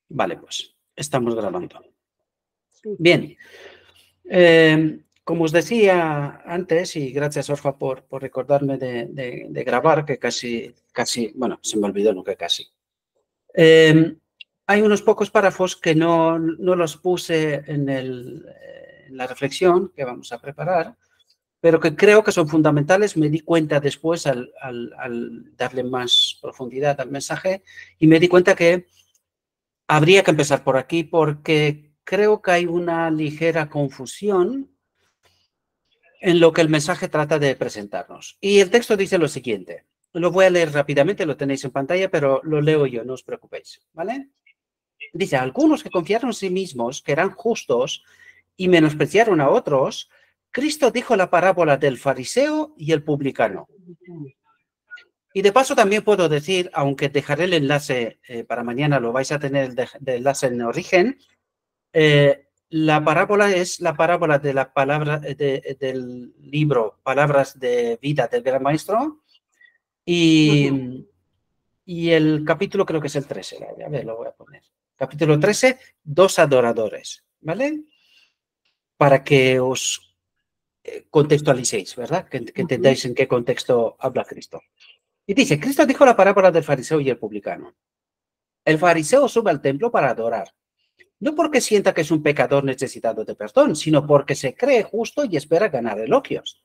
Vale, pues estamos grabando. Sí. Bien. Como os decía antes, y gracias, Orfa, por recordarme de grabar, que casi, bueno, se me olvidó, no que casi. Hay unos pocos párrafos que no los puse en la reflexión que vamos a preparar, pero que creo que son fundamentales. Me di cuenta después al darle más profundidad al mensaje y me di cuenta que habría que empezar por aquí porque creo que hay una ligera confusión en lo que el mensaje trata de presentarnos. Y el texto dice lo siguiente. Lo voy a leer rápidamente, lo tenéis en pantalla, pero lo leo yo, no os preocupéis, ¿vale? Dice, algunos que confiaron en sí mismos, que eran justos y menospreciaron a otros, Cristo dijo la parábola del fariseo y el publicano. Y de paso también puedo decir, aunque dejaré el enlace para mañana, lo vais a tener el enlace en origen, la parábola es la parábola de la palabra del libro Palabras de Vida del Gran Maestro y el capítulo creo que es el 13, a ver, lo voy a poner. Capítulo 13, dos adoradores, ¿vale? Para que os contextualicéis, ¿verdad? Que entendáis en qué contexto habla Cristo. Y dice, Cristo dijo la parábola del fariseo y el publicano. El fariseo sube al templo para adorar. No porque sienta que es un pecador necesitado de perdón, sino porque se cree justo y espera ganar elogios.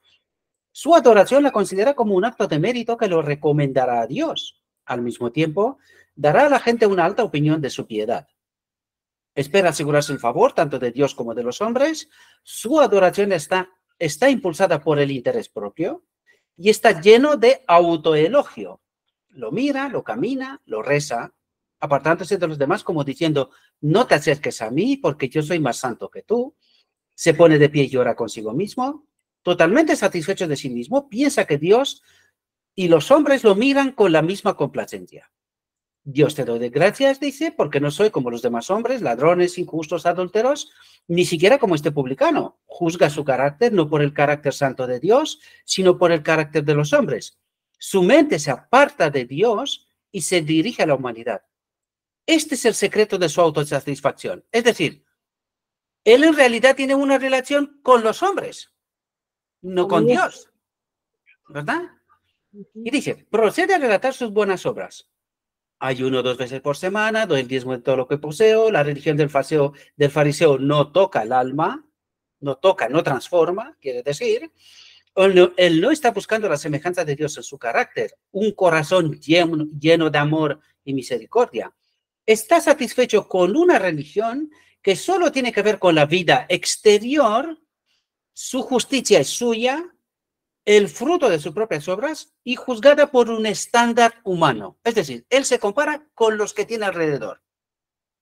Su adoración la considera como un acto de mérito que lo recomendará a Dios. Al mismo tiempo, dará a la gente una alta opinión de su piedad. Espera asegurarse el favor tanto de Dios como de los hombres. Su adoración está impulsada por el interés propio y está lleno de autoelogio. Lo mira, lo camina, lo reza, apartándose de los demás como diciendo, no te acerques a mí porque yo soy más santo que tú. Se pone de pie y llora consigo mismo. Totalmente satisfecho de sí mismo, piensa que Dios y los hombres lo miran con la misma complacencia. Dios te doy de gracias, dice, porque no soy como los demás hombres, ladrones, injustos, adúlteros, ni siquiera como este publicano. Juzga su carácter no por el carácter santo de Dios, sino por el carácter de los hombres. Su mente se aparta de Dios y se dirige a la humanidad. Este es el secreto de su autosatisfacción. Es decir, él en realidad tiene una relación con los hombres, no con Dios, ¿verdad? Y dice, procede a relatar sus buenas obras. Ayuno 2 veces por semana, doy el diezmo de todo lo que poseo. La religión del fariseo no toca el alma, no toca, no transforma, quiere decir. Él no está buscando la semejanza de Dios en su carácter, un corazón lleno de amor y misericordia. Está satisfecho con una religión que solo tiene que ver con la vida exterior, su justicia es suya, el fruto de sus propias obras y juzgada por un estándar humano. Es decir, él se compara con los que tiene alrededor,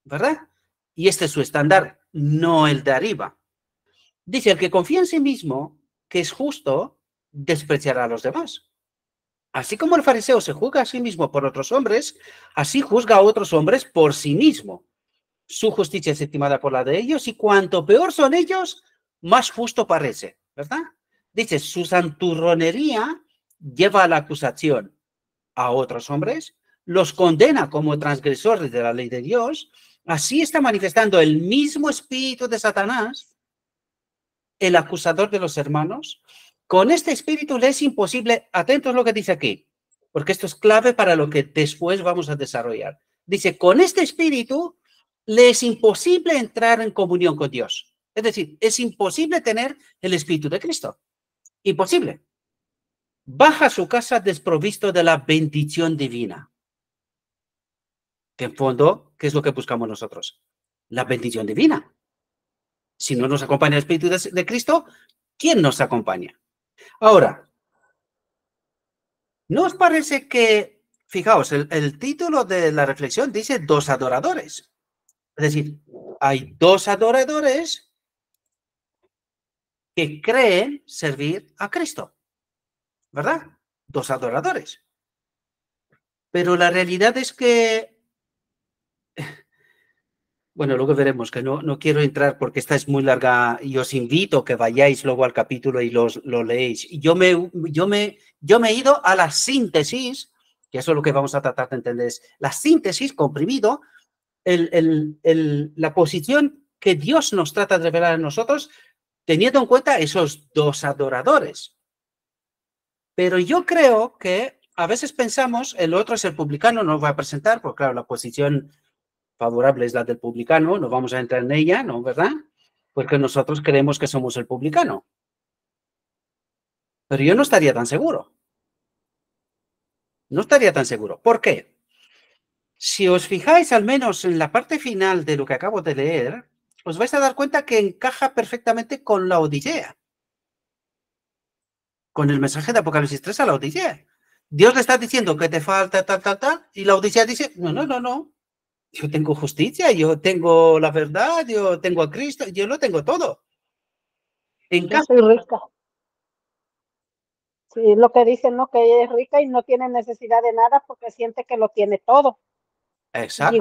¿verdad? Y este es su estándar, no el de arriba. Dice, el que confía en sí mismo, que es justo, despreciará a los demás. Así como el fariseo se juzga a sí mismo por otros hombres, así juzga a otros hombres por sí mismo. Su justicia es estimada por la de ellos y cuanto peor son ellos, más justo parece, ¿verdad? Dice, su santurronería lleva a la acusación a otros hombres, los condena como transgresores de la ley de Dios, así está manifestando el mismo espíritu de Satanás, el acusador de los hermanos. Con este espíritu le es imposible, atentos a lo que dice aquí, porque esto es clave para lo que después vamos a desarrollar. Dice, con este espíritu le es imposible entrar en comunión con Dios. Es decir, es imposible tener el espíritu de Cristo. Imposible. Baja a su casa desprovisto de la bendición divina. Que en fondo, ¿qué es lo que buscamos nosotros? La bendición divina. Si no nos acompaña el Espíritu de Cristo, ¿quién nos acompaña? Ahora, ¿no os parece que, fijaos, el título de la reflexión dice dos adoradores? Es decir, hay dos adoradores que creen servir a Cristo, ¿verdad? Dos adoradores. Pero la realidad es que, bueno, luego veremos, que no quiero entrar porque esta es muy larga y os invito a que vayáis luego al capítulo y lo leéis. Yo me he ido a la síntesis, que eso es lo que vamos a tratar de entender, es la síntesis comprimido la posición que Dios nos trata de revelar a nosotros, teniendo en cuenta esos dos adoradores. Pero yo creo que a veces pensamos, el otro es el publicano, no lo voy a presentar, porque claro, la posición favorable es la del publicano, no vamos a entrar en ella, ¿no? ¿Verdad? Porque nosotros creemos que somos el publicano. Pero yo no estaría tan seguro. No estaría tan seguro. ¿Por qué? Si os fijáis al menos en la parte final de lo que acabo de leer, os vais a dar cuenta que encaja perfectamente con la Odisea. Con el mensaje de Apocalipsis 3 a la Odisea. Dios le está diciendo que te falta tal, y la Odisea dice, no. Yo tengo justicia, yo tengo la verdad, yo tengo a Cristo, yo lo tengo todo. Yo soy rica. Sí, lo que dicen, ¿no? Que ella es rica y no tiene necesidad de nada porque siente que lo tiene todo. Exacto.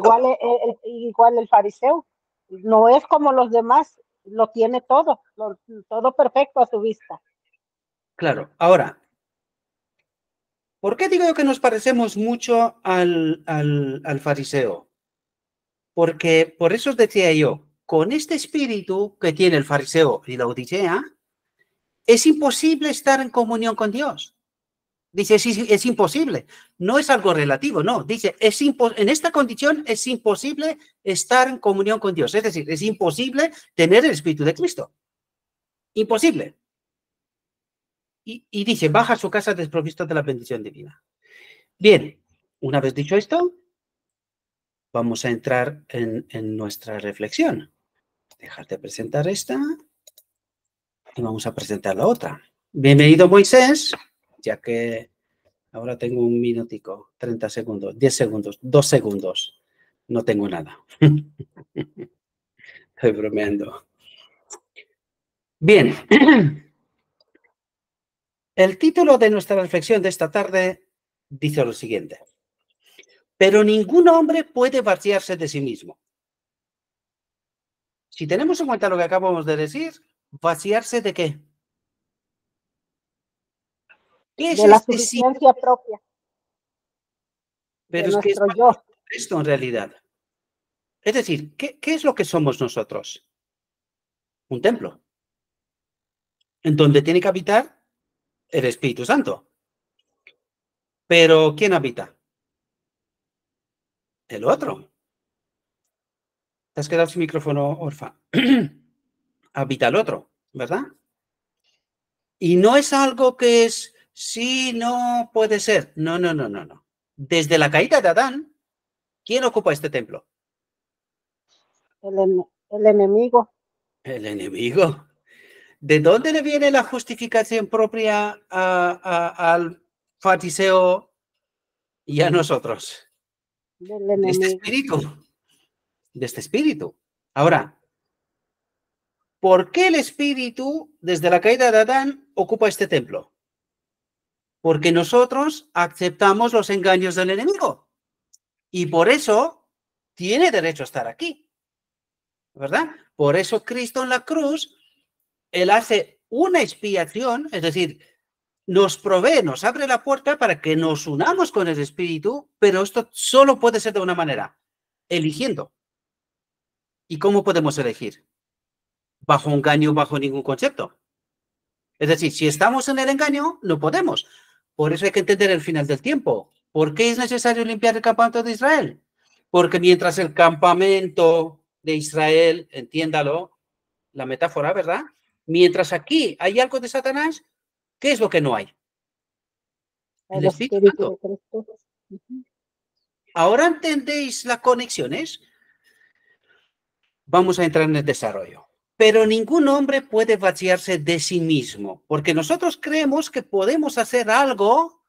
Igual el fariseo. No es como los demás, lo tiene todo, todo perfecto a su vista. Claro. Ahora, ¿por qué digo que nos parecemos mucho al fariseo? Porque por eso os decía yo, con este espíritu que tiene el fariseo y la Odisea, es imposible estar en comunión con Dios. Dice, sí, es imposible. No es algo relativo, no. Dice, en esta condición es imposible estar en comunión con Dios. Es decir, es imposible tener el Espíritu de Cristo. Imposible. Y dice, baja a su casa desprovisto de la bendición divina. Bien, una vez dicho esto, vamos a entrar en nuestra reflexión. Déjate presentar esta y vamos a presentar la otra. Bienvenido, Moisés, ya que ahora tengo un minutico, 30 segundos, 10 segundos, 2 segundos. No tengo nada. Estoy bromeando. Bien. El título de nuestra reflexión de esta tarde dice lo siguiente. Pero ningún hombre puede vaciarse de sí mismo. Si tenemos en cuenta lo que acabamos de decir, ¿vaciarse de qué? ¿Qué es de la suficiencia propia. Pero es que es esto en realidad. Es decir, ¿qué es lo que somos nosotros? Un templo. En donde tiene que habitar el Espíritu Santo. Pero ¿quién habita? El otro. Te has quedado sin micrófono, Orfa. Habita el otro, ¿verdad? Y no es algo que es, sí, no, puede ser. No. Desde la caída de Adán, ¿quién ocupa este templo? El enemigo. El enemigo. ¿De dónde le viene la justificación propia al fariseo y a nosotros? De este espíritu. De este espíritu. Ahora, ¿por qué el espíritu, desde la caída de Adán, ocupa este templo? Porque nosotros aceptamos los engaños del enemigo. Y por eso tiene derecho a estar aquí. ¿Verdad? Por eso Cristo en la cruz, Él hace una expiación, es decir, nos provee, nos abre la puerta para que nos unamos con el Espíritu, pero esto solo puede ser de una manera, eligiendo. ¿Y cómo podemos elegir? Bajo engaño, bajo ningún concepto. Es decir, si estamos en el engaño, no podemos. Por eso hay que entender el final del tiempo. ¿Por qué es necesario limpiar el campamento de Israel? Porque mientras el campamento de Israel, entiéndalo, la metáfora, ¿verdad? Mientras aquí hay algo de Satanás, ¿qué es lo que no hay? El Espíritu Santo. ¿Ahora entendéis las conexiones? Vamos a entrar en el desarrollo. Pero ningún hombre puede vaciarse de sí mismo, porque nosotros creemos que podemos hacer algo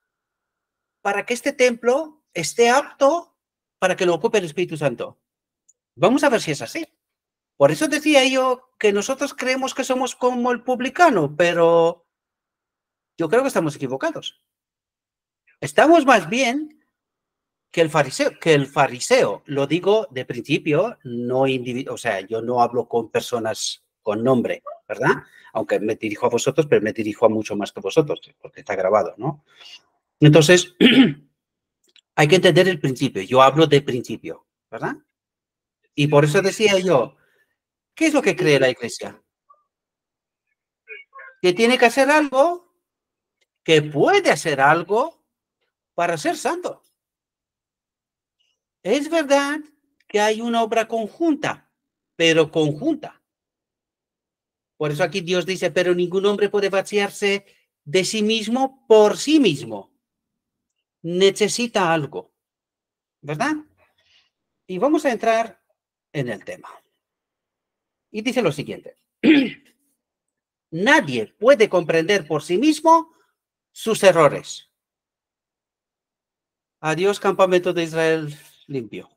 para que este templo esté apto para que lo ocupe el Espíritu Santo. Vamos a ver si es así. Por eso decía yo que nosotros creemos que somos como el publicano, pero yo creo que estamos equivocados. Estamos más bien que el fariseo, lo digo de principio, no o sea, yo no hablo con personas con nombre, ¿verdad? Aunque me dirijo a vosotros, pero me dirijo a mucho más que vosotros, porque está grabado, ¿no? Entonces, hay que entender el principio. Yo hablo de principio, ¿verdad? Y por eso decía yo, ¿qué es lo que cree la Iglesia? Que tiene que hacer algo, que puede hacer algo para ser santo. Es verdad que hay una obra conjunta, pero conjunta. Por eso aquí Dios dice, pero ningún hombre puede vaciarse de sí mismo por sí mismo. Necesita algo, ¿verdad? Y vamos a entrar en el tema. Y dice lo siguiente. Nadie puede comprender por sí mismo sus errores. Adiós, campamento de Israel limpio.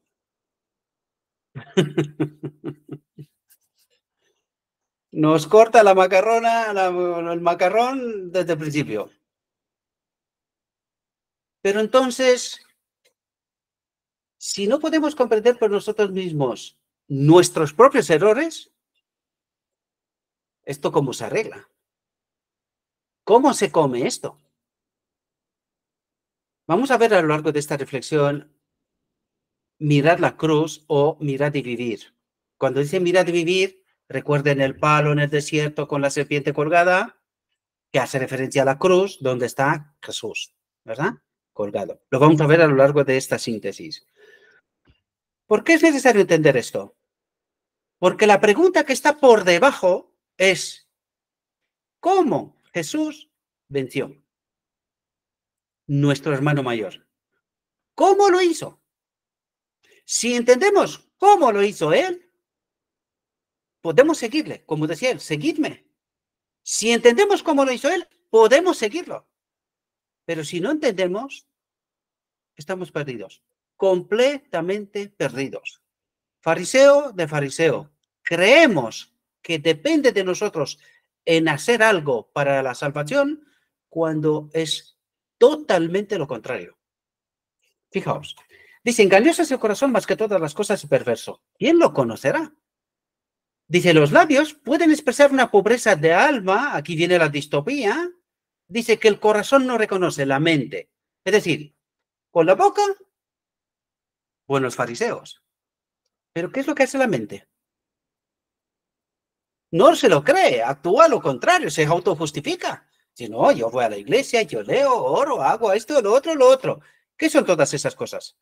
Nos corta la macarrona, el macarrón desde el principio. Pero entonces, si no podemos comprender por nosotros mismos nuestros propios errores, ¿esto cómo se arregla? ¿Cómo se come esto? Vamos a ver a lo largo de esta reflexión, mirar la cruz o mirar y vivir. Cuando dice mirar y vivir, recuerden el palo en el desierto con la serpiente colgada, que hace referencia a la cruz, donde está Jesús, ¿verdad? Colgado. Lo vamos a ver a lo largo de esta síntesis. ¿Por qué es necesario entender esto? Porque la pregunta que está por debajo es, ¿cómo Jesús venció? Nuestro hermano mayor. ¿Cómo lo hizo? Si entendemos cómo lo hizo él, podemos seguirle. Como decía él, seguidme. Si entendemos cómo lo hizo él, podemos seguirlo. Pero si no entendemos, estamos perdidos. Completamente perdidos. Fariseo de fariseo. Creemos que depende de nosotros en hacer algo para la salvación cuando es totalmente lo contrario. Fijaos, dice, engañoso es el corazón más que todas las cosas y perverso. ¿Quién lo conocerá? Dice, los labios pueden expresar una pobreza de alma, aquí viene la distopía, dice que el corazón no reconoce la mente. Es decir, con la boca, buenos fariseos. ¿Pero qué es lo que hace la mente? No se lo cree, actúa lo contrario, se autojustifica. Si no, yo voy a la iglesia, yo leo, oro, hago esto, lo otro, lo otro. ¿Qué son todas esas cosas?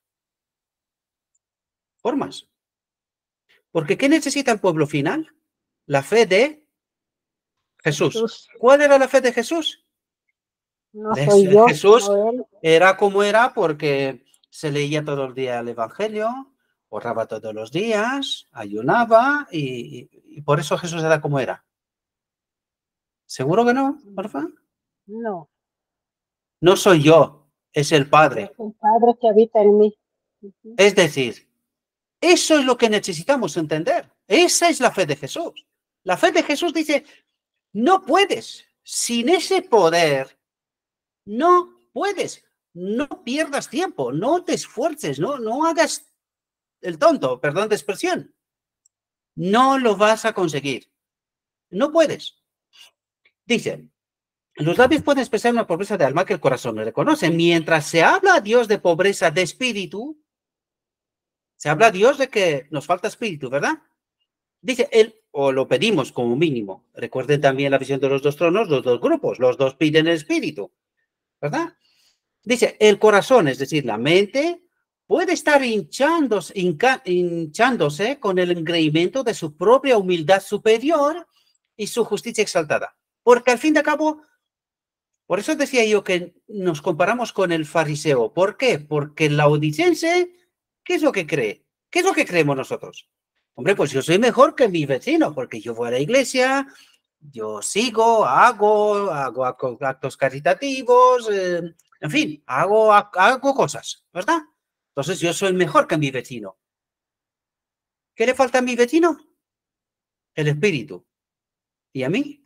Formas. Porque ¿qué necesita el pueblo final? La fe de Jesús. ¿Cuál era la fe de Jesús? No soy yo, Jesús no él. era como era porque se leía todo el día el Evangelio, oraba todos los días, ayunaba y por eso Jesús era como era. ¿Seguro que no, porfa? No. No soy yo, es el Padre. Es el Padre que habita en mí. Es decir, eso es lo que necesitamos entender. Esa es la fe de Jesús. La fe de Jesús dice, no puedes, sin ese poder, no puedes, no pierdas tiempo, no te esfuerces, no hagas el tonto, perdón de expresión. No lo vas a conseguir. No puedes. Dice, los labios pueden expresar una pobreza de alma que el corazón no reconoce. Mientras se habla a Dios de pobreza de espíritu, se habla a Dios de que nos falta espíritu, ¿verdad? Dice él, o lo pedimos como mínimo. Recuerden también la visión de los dos tronos, los dos grupos, los dos piden el espíritu, ¿verdad? Dice, el corazón, es decir, la mente, puede estar hinchándose con el engreimiento de su propia humildad superior y su justicia exaltada. Porque al fin y al cabo, por eso decía yo que nos comparamos con el fariseo. ¿Por qué? Porque el laodicense, ¿qué es lo que cree? ¿Qué es lo que creemos nosotros? Hombre, pues yo soy mejor que mi vecino, porque yo voy a la iglesia, yo sigo, hago actos caritativos, en fin, hago cosas, ¿verdad? Entonces yo soy mejor que mi vecino. ¿Qué le falta a mi vecino? El espíritu. ¿Y a mí?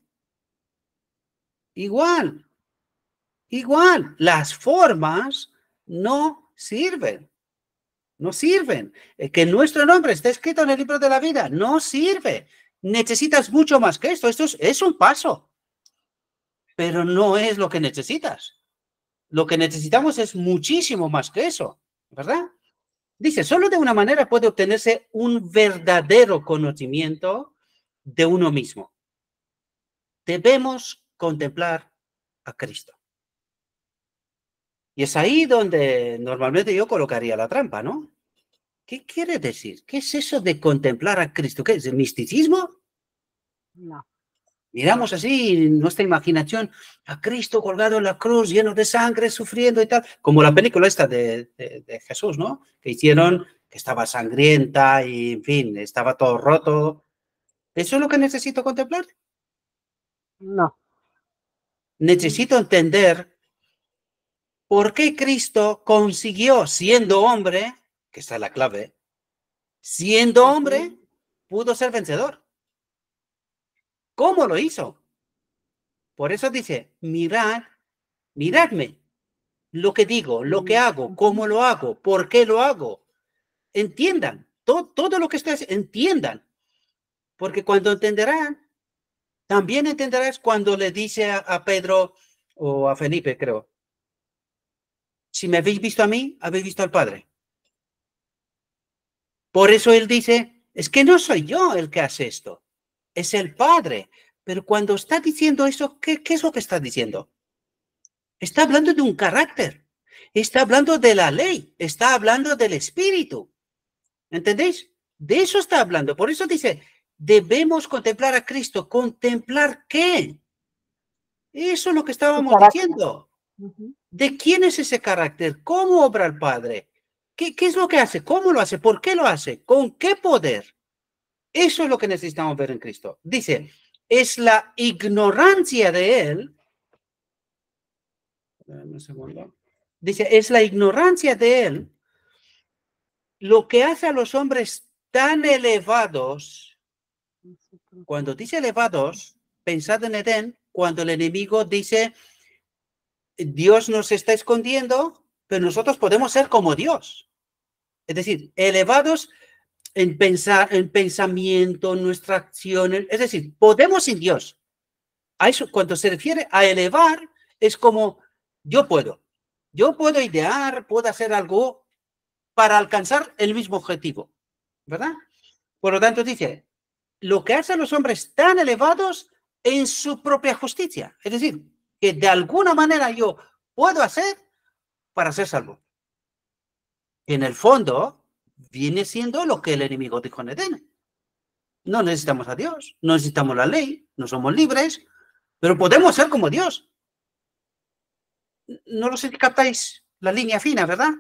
Igual. Igual. Las formas no sirven. No sirven. Que nuestro nombre esté escrito en el libro de la vida no sirve. Necesitas mucho más que esto. Esto es un paso. Pero no es lo que necesitas. Lo que necesitamos es muchísimo más que eso, ¿verdad? Dice, solo de una manera puede obtenerse un verdadero conocimiento de uno mismo. Debemos contemplar a Cristo. Y es ahí donde normalmente yo colocaría la trampa, ¿no? ¿Qué quiere decir? ¿Qué es eso de contemplar a Cristo? ¿Qué es el misticismo? No. Miramos así nuestra imaginación a Cristo colgado en la cruz, lleno de sangre, sufriendo y tal, como la película esta de Jesús, ¿no? Que hicieron, que estaba sangrienta y, en fin, estaba todo roto. ¿Eso es lo que necesito contemplar? No. Necesito entender por qué Cristo consiguió, siendo hombre, que está la clave, siendo hombre, pudo ser vencedor. ¿Cómo lo hizo? Por eso dice, mirad, miradme. Lo que digo, lo que hago, cómo lo hago, por qué lo hago. Entiendan, todo lo que ustedes entiendan. Porque cuando entenderán, también entenderás cuando le dice a Pedro o a Felipe, creo, si me habéis visto a mí, habéis visto al Padre. Por eso él dice, es que no soy yo el que hace esto, es el Padre. Pero cuando está diciendo eso, ¿qué es lo que está diciendo? Está hablando de un carácter, está hablando de la ley, está hablando del Espíritu. ¿Entendéis? De eso está hablando. Por eso dice, debemos contemplar a Cristo. ¿Contemplar qué? Eso es lo que estábamos diciendo. ¿De quién es ese carácter? ¿Cómo obra el Padre? ¿Qué es lo que hace? ¿Cómo lo hace? ¿Por qué lo hace? ¿Con qué poder? Eso es lo que necesitamos ver en Cristo. Dice, es la ignorancia de Él. Un segundo. Dice, es la ignorancia de Él lo que hace a los hombres tan elevados. Cuando dice elevados, pensad en Edén, cuando el enemigo dice, Dios nos está escondiendo, pero nosotros podemos ser como Dios. Es decir, elevados en pensamiento, en nuestra acción, es decir, podemos sin Dios. A eso, cuando se refiere a elevar, es como yo puedo idear, puedo hacer algo para alcanzar el mismo objetivo, ¿verdad? Por lo tanto, dice, lo que hacen los hombres tan elevados en su propia justicia. Es decir, que de alguna manera yo puedo hacer para ser salvo. En el fondo, viene siendo lo que el enemigo dijo en Edén. No necesitamos a Dios, no necesitamos la ley, no somos libres, pero podemos ser como Dios. No lo sé si captáis la línea fina, ¿verdad?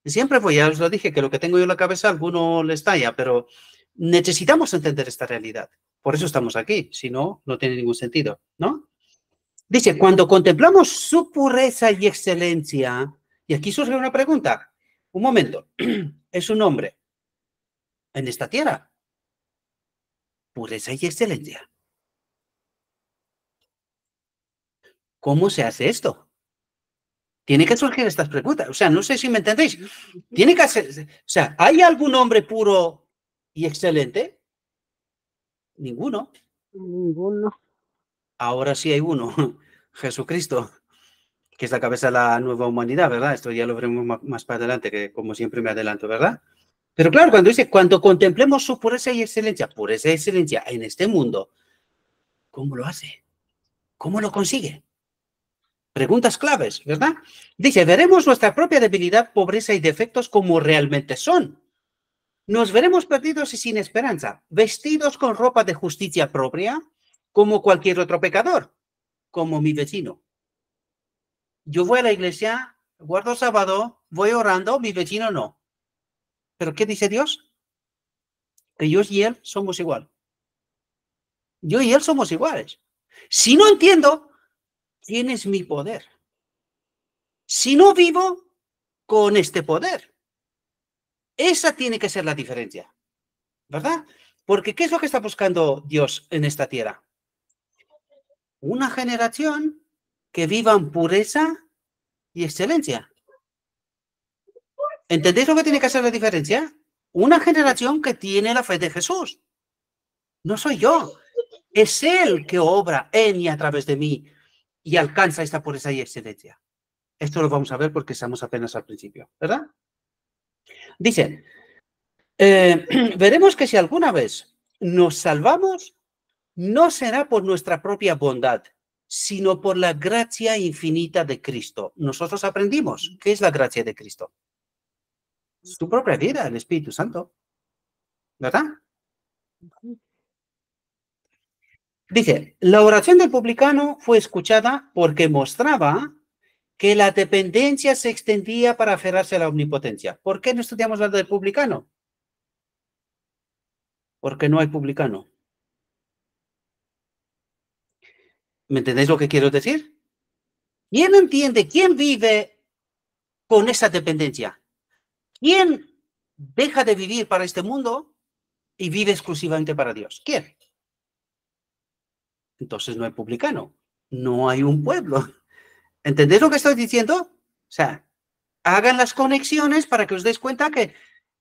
Siempre pues ya os lo dije, que lo que tengo yo en la cabeza a alguno les talla, pero necesitamos entender esta realidad. Por eso estamos aquí, si no, no tiene ningún sentido, ¿no? Dice, cuando contemplamos su pureza y excelencia, y aquí surge una pregunta, un momento, es un hombre en esta tierra, pureza y excelencia. ¿Cómo se hace esto? Tiene que surgir estas preguntas, o sea, no sé si me entendéis, tiene que hacer, o sea, ¿hay algún hombre puro y excelente? Ninguno. Ninguno. Ahora sí hay uno, Jesucristo, que es la cabeza de la nueva humanidad, ¿verdad? Esto ya lo veremos más para adelante, que como siempre me adelanto, ¿verdad? Pero claro, cuando dice, cuando contemplemos su pureza y excelencia en este mundo, ¿cómo lo hace? ¿Cómo lo consigue? Preguntas claves, ¿verdad? Dice, veremos nuestra propia debilidad, pobreza y defectos como realmente son. Nos veremos perdidos y sin esperanza, vestidos con ropa de justicia propia, como cualquier otro pecador, como mi vecino. Yo voy a la iglesia, guardo sábado, voy orando, mi vecino no. ¿Pero qué dice Dios? Que yo y él somos igual. Yo y él somos iguales. Si no entiendo, ¿quién es mi poder? Si no vivo con este poder. Esa tiene que ser la diferencia, ¿verdad? Porque ¿qué es lo que está buscando Dios en esta tierra? Una generación que viva en pureza y excelencia. ¿Entendéis lo que tiene que hacer la diferencia? Una generación que tiene la fe de Jesús. No soy yo. Es Él que obra en y a través de mí y alcanza esta pureza y excelencia. Esto lo vamos a ver porque estamos apenas al principio, ¿verdad? Dice, veremos que si alguna vez nos salvamos, no será por nuestra propia bondad, sino por la gracia infinita de Cristo. Nosotros aprendimos, ¿qué es la gracia de Cristo? Su propia vida, el Espíritu Santo, ¿verdad? Dice, la oración del publicano fue escuchada porque mostraba que la dependencia se extendía para aferrarse a la omnipotencia. ¿Por qué no estudiamos la del publicano? Porque no hay publicano. ¿Me entendéis lo que quiero decir? ¿Quién entiende? ¿Quién vive con esa dependencia? ¿Quién deja de vivir para este mundo y vive exclusivamente para Dios? ¿Quién? Entonces no hay publicano. No hay un pueblo. ¿Entendéis lo que estoy diciendo? O sea, hagan las conexiones para que os des cuenta que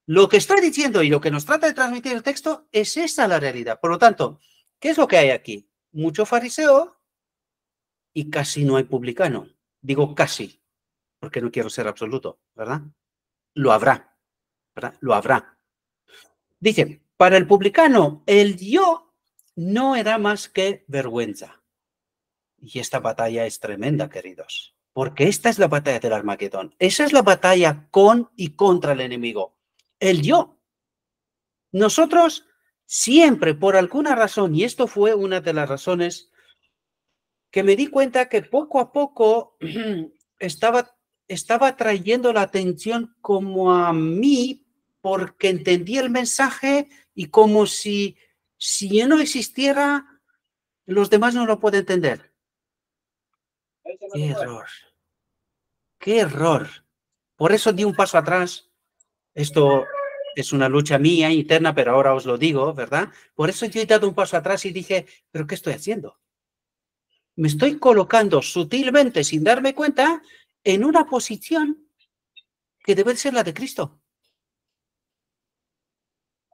lo que estoy diciendo y lo que nos trata de transmitir el texto es esa la realidad. Por lo tanto, ¿qué es lo que hay aquí? Mucho fariseo y casi no hay publicano. Digo casi, porque no quiero ser absoluto, ¿verdad? Lo habrá, ¿verdad? Lo habrá. Dice, para el publicano, el yo no era más que vergüenza. Y esta batalla es tremenda, queridos, porque esta es la batalla del Armagedón. Esa es la batalla con y contra el enemigo. El yo. Nosotros siempre, por alguna razón, y esto fue una de las razones que me di cuenta que poco a poco estaba trayendo la atención como a mí porque entendí el mensaje y como si yo no existiera, los demás no lo pueden entender. ¡Qué error! ¡Qué error! Por eso di un paso atrás. Esto es una lucha mía interna, pero ahora os lo digo, ¿verdad? Por eso yo he dado un paso atrás y dije, ¿pero qué estoy haciendo? Me estoy colocando sutilmente, sin darme cuenta, en una posición que debe ser la de Cristo.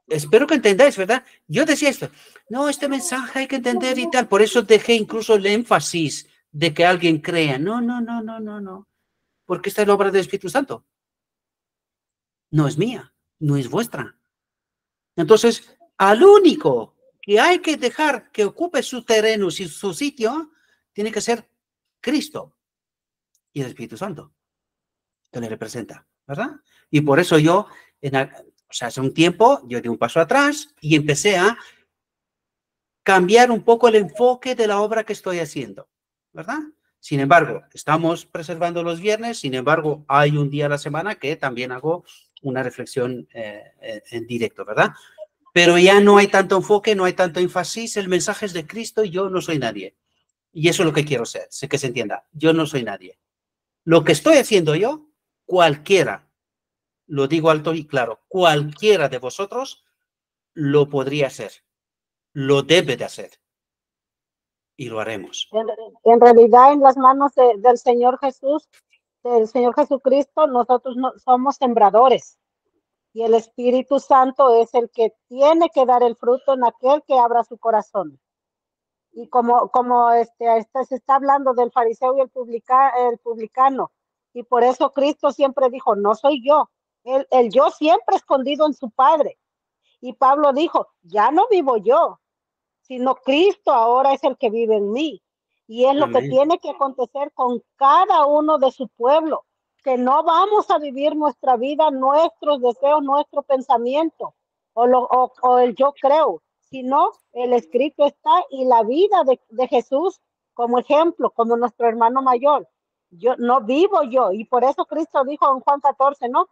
Espero que entendáis, ¿verdad? Yo decía esto, no, este mensaje hay que entender y tal, por eso dejé incluso el énfasis de que alguien crea. No, porque esta es la obra del Espíritu Santo. No es mía, no es vuestra. Entonces, al único que hay que dejar que ocupe su terreno y su sitio, tiene que ser Cristo y el Espíritu Santo, que le representa, ¿verdad? Y por eso yo, hace un tiempo, yo di un paso atrás y empecé a cambiar un poco el enfoque de la obra que estoy haciendo, ¿verdad? Sin embargo, estamos preservando los viernes, sin embargo, hay un día a la semana que también hago una reflexión en directo, ¿verdad? Pero ya no hay tanto enfoque, no hay tanto énfasis, el mensaje es de Cristo y yo no soy nadie. Y eso es lo que quiero ser, sé que se entienda, yo no soy nadie. Lo que estoy haciendo yo, cualquiera, lo digo alto y claro, cualquiera de vosotros lo podría hacer, lo debe de hacer y lo haremos. En realidad, en las manos del Señor Jesús, del Señor Jesucristo, nosotros no, somos sembradores. Y el Espíritu Santo es el que tiene que dar el fruto en aquel que abra su corazón. Y como se está hablando del fariseo y el publicano, y por eso Cristo siempre dijo, no soy yo, el yo siempre escondido en su Padre. Y Pablo dijo, ya no vivo yo, sino Cristo ahora es el que vive en mí. Y es lo que tiene que acontecer con cada uno de su pueblo, que no vamos a vivir nuestra vida, nuestros deseos, nuestro pensamiento, o el yo creo, sino el escrito está y la vida de Jesús como ejemplo, como nuestro hermano mayor. Yo no vivo yo, y por eso Cristo dijo en Juan 14, ¿no?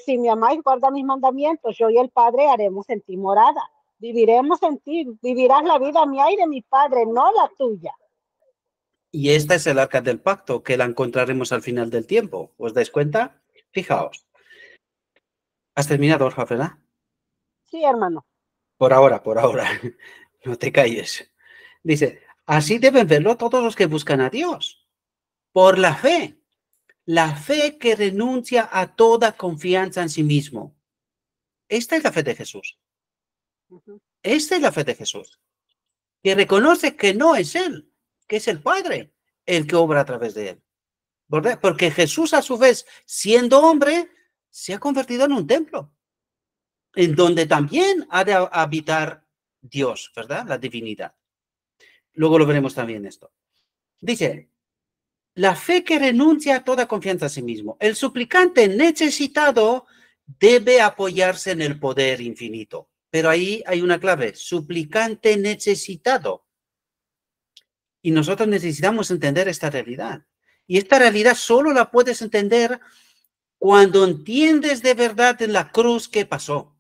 Si me amáis, guarda mis mandamientos, yo y el Padre haremos en ti morada. Viviremos en ti, vivirás la vida mía y de mi Padre, no la tuya. Y esta es el arca del pacto, que la encontraremos al final del tiempo. ¿Os dais cuenta? Fijaos. ¿Has terminado, Orfa, verdad? Sí, hermano. Por ahora. No te calles. Dice, así deben verlo todos los que buscan a Dios. Por la fe. La fe que renuncia a toda confianza en sí mismo. Esta es la fe de Jesús. Esta es la fe de Jesús. Que reconoce que no es Él, que es el Padre el que obra a través de Él. ¿Verdad? Porque Jesús, a su vez, siendo hombre, se ha convertido en un templo, en donde también ha de habitar Dios, ¿verdad? La divinidad. Luego lo veremos también esto. Dice, la fe que renuncia a toda confianza a sí mismo. El suplicante necesitado debe apoyarse en el poder infinito. Pero ahí hay una clave, suplicante necesitado. Y nosotros necesitamos entender esta realidad. Y esta realidad solo la puedes entender cuando entiendes de verdad en la cruz qué pasó.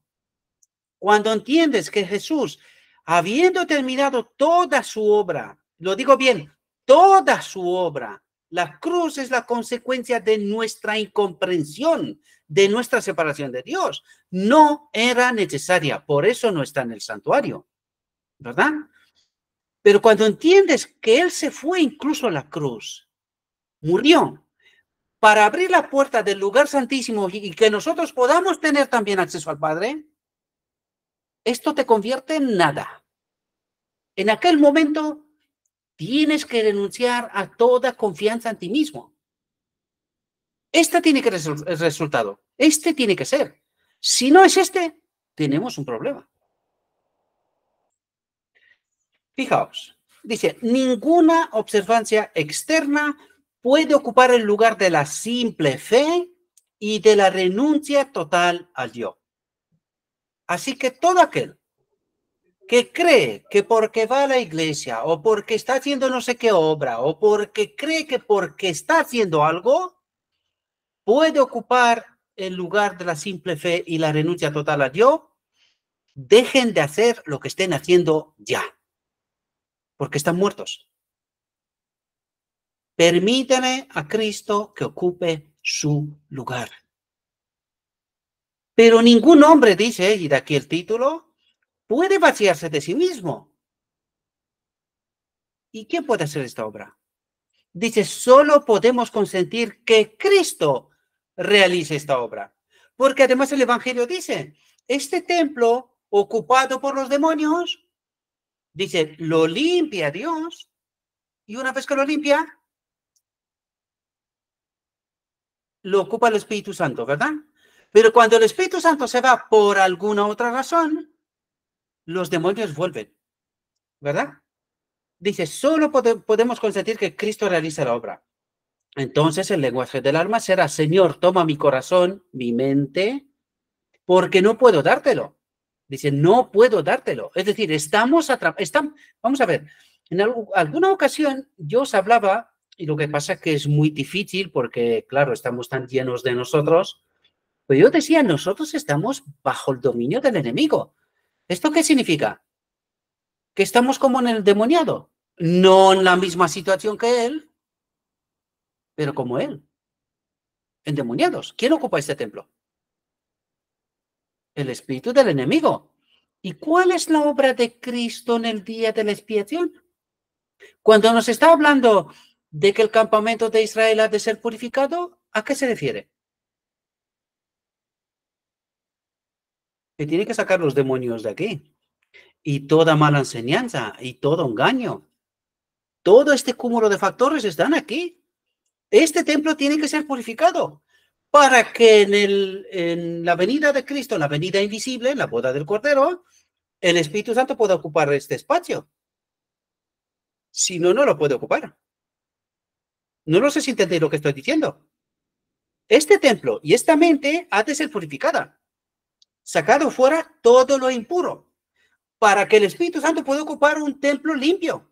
Cuando entiendes que Jesús, habiendo terminado toda su obra, lo digo bien, toda su obra, la cruz es la consecuencia de nuestra incomprensión, de nuestra separación de Dios. No era necesaria, por eso no está en el santuario, ¿verdad? Pero cuando entiendes que Él se fue incluso a la cruz, murió, para abrir la puerta del lugar santísimo y que nosotros podamos tener también acceso al Padre, esto te convierte en nada. En aquel momento tienes que renunciar a toda confianza en ti mismo. Este tiene que ser el resultado. Este tiene que ser. Si no es este, tenemos un problema. Fijaos, dice, ninguna observancia externa puede ocupar el lugar de la simple fe y de la renuncia total al yo. Así que todo aquel que cree que porque va a la iglesia o porque está haciendo no sé qué obra o porque cree que porque está haciendo algo, puede ocupar el lugar de la simple fe y la renuncia total al yo, dejen de hacer lo que estén haciendo ya, porque están muertos. Permítale a Cristo que ocupe su lugar. Pero ningún hombre, dice, y de aquí el título, puede vaciarse de sí mismo. ¿Y quién puede hacer esta obra? Dice, solo podemos consentir que Cristo realice esta obra. Porque además el Evangelio dice, este templo ocupado por los demonios, dice, lo limpia Dios, y una vez que lo limpia, lo ocupa el Espíritu Santo, ¿verdad? Pero cuando el Espíritu Santo se va por alguna otra razón, los demonios vuelven, ¿verdad? Dice, solo podemos consentir que Cristo realice la obra. Entonces el lenguaje del alma será, Señor, toma mi corazón, mi mente, porque no puedo dártelo. Dice, no puedo dártelo. Es decir, estamos atrapados. Vamos a ver, en alguna ocasión yo os hablaba, y lo que pasa es que es muy difícil porque, claro, estamos tan llenos de nosotros, pero yo decía, nosotros estamos bajo el dominio del enemigo. ¿Esto qué significa? Que estamos como en el demoniado. No en la misma situación que él, pero como él. Endemoniados. ¿Quién ocupa este templo? El espíritu del enemigo. ¿Y cuál es la obra de Cristo en el día de la expiación? Cuando nos está hablando de que el campamento de Israel ha de ser purificado, ¿a qué se refiere? Que tiene que sacar los demonios de aquí. Y toda mala enseñanza y todo engaño. Todo este cúmulo de factores están aquí. Este templo tiene que ser purificado para que en la venida de Cristo, en la venida invisible, en la boda del Cordero, el Espíritu Santo pueda ocupar este espacio. Si no, no lo puede ocupar. No lo sé si entendéis lo que estoy diciendo. Este templo y esta mente ha de ser purificada. Sacado fuera todo lo impuro para que el Espíritu Santo pueda ocupar un templo limpio.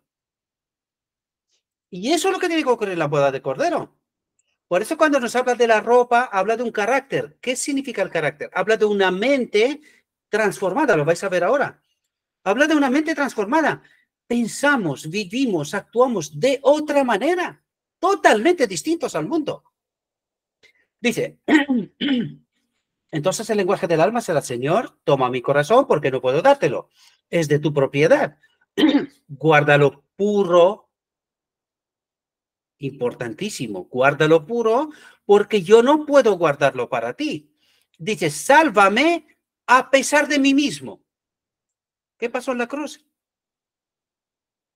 Y eso es lo que tiene que ocurrir en la boda del Cordero. Por eso cuando nos habla de la ropa, habla de un carácter. ¿Qué significa el carácter? Habla de una mente transformada, lo vais a ver ahora. Habla de una mente transformada. Pensamos, vivimos, actuamos de otra manera, totalmente distintos al mundo. Dice, entonces el lenguaje del alma será, Señor, toma mi corazón porque no puedo dártelo. Es de tu propiedad. Guárdalo puro. Importantísimo, guárdalo puro porque yo no puedo guardarlo para ti. Dice, sálvame a pesar de mí mismo. ¿Qué pasó en la cruz?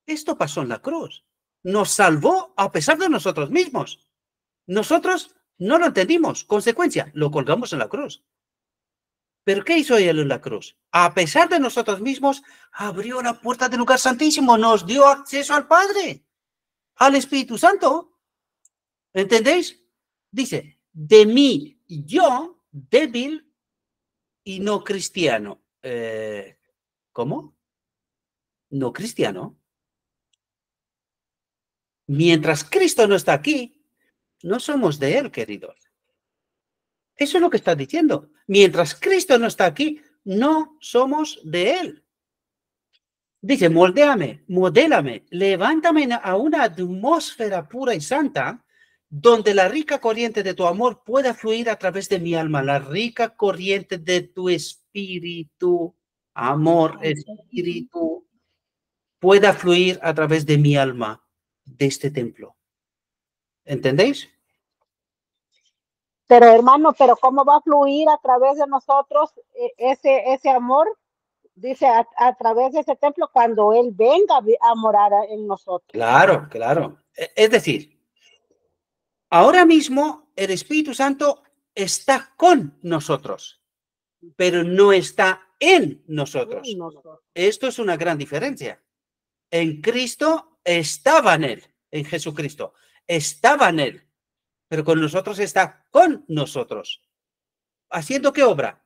Esto pasó en la cruz. Nos salvó a pesar de nosotros mismos. Nosotros No lo entendimos. Consecuencia, lo colgamos en la cruz. ¿Pero qué hizo él en la cruz? A pesar de nosotros mismos, abrió la puerta del lugar santísimo, nos dio acceso al Padre, al Espíritu Santo. ¿Entendéis? Dice, de mí, yo, débil y no cristiano. ¿Cómo? No cristiano. Mientras Cristo no está aquí, no somos de Él, queridos. Eso es lo que está diciendo. Mientras Cristo no está aquí, no somos de Él. Dice, moldéame, modélame, levántame a una atmósfera pura y santa donde la rica corriente de tu amor pueda fluir a través de mi alma, la rica corriente de tu espíritu, amor, espíritu, pueda fluir a través de mi alma, de este templo. ¿Entendéis? Pero hermano, pero ¿cómo va a fluir a través de nosotros ese amor? Dice, a través de ese templo cuando Él venga a morar en nosotros. Claro, claro. Es decir, ahora mismo el Espíritu Santo está con nosotros, pero no está en nosotros. Esto es una gran diferencia. En Cristo estaba en Él, en Jesucristo. Estaba en Él, pero con nosotros está con nosotros. ¿Haciendo qué obra?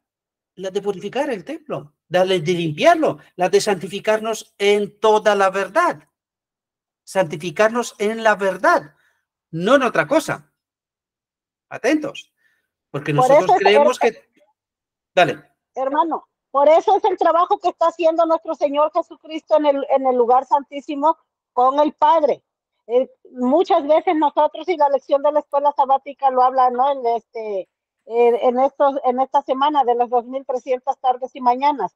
La de purificar el templo, la de limpiarlo, la de santificarnos en toda la verdad. Santificarnos en la verdad, no en otra cosa. Atentos, porque nosotros creemos que... Dale. Hermano, por eso es el trabajo que está haciendo nuestro Señor Jesucristo en el lugar santísimo con el Padre. Muchas veces nosotros, y la lección de la escuela sabática lo habla, ¿no? En esta semana de las 2300 tardes y mañanas.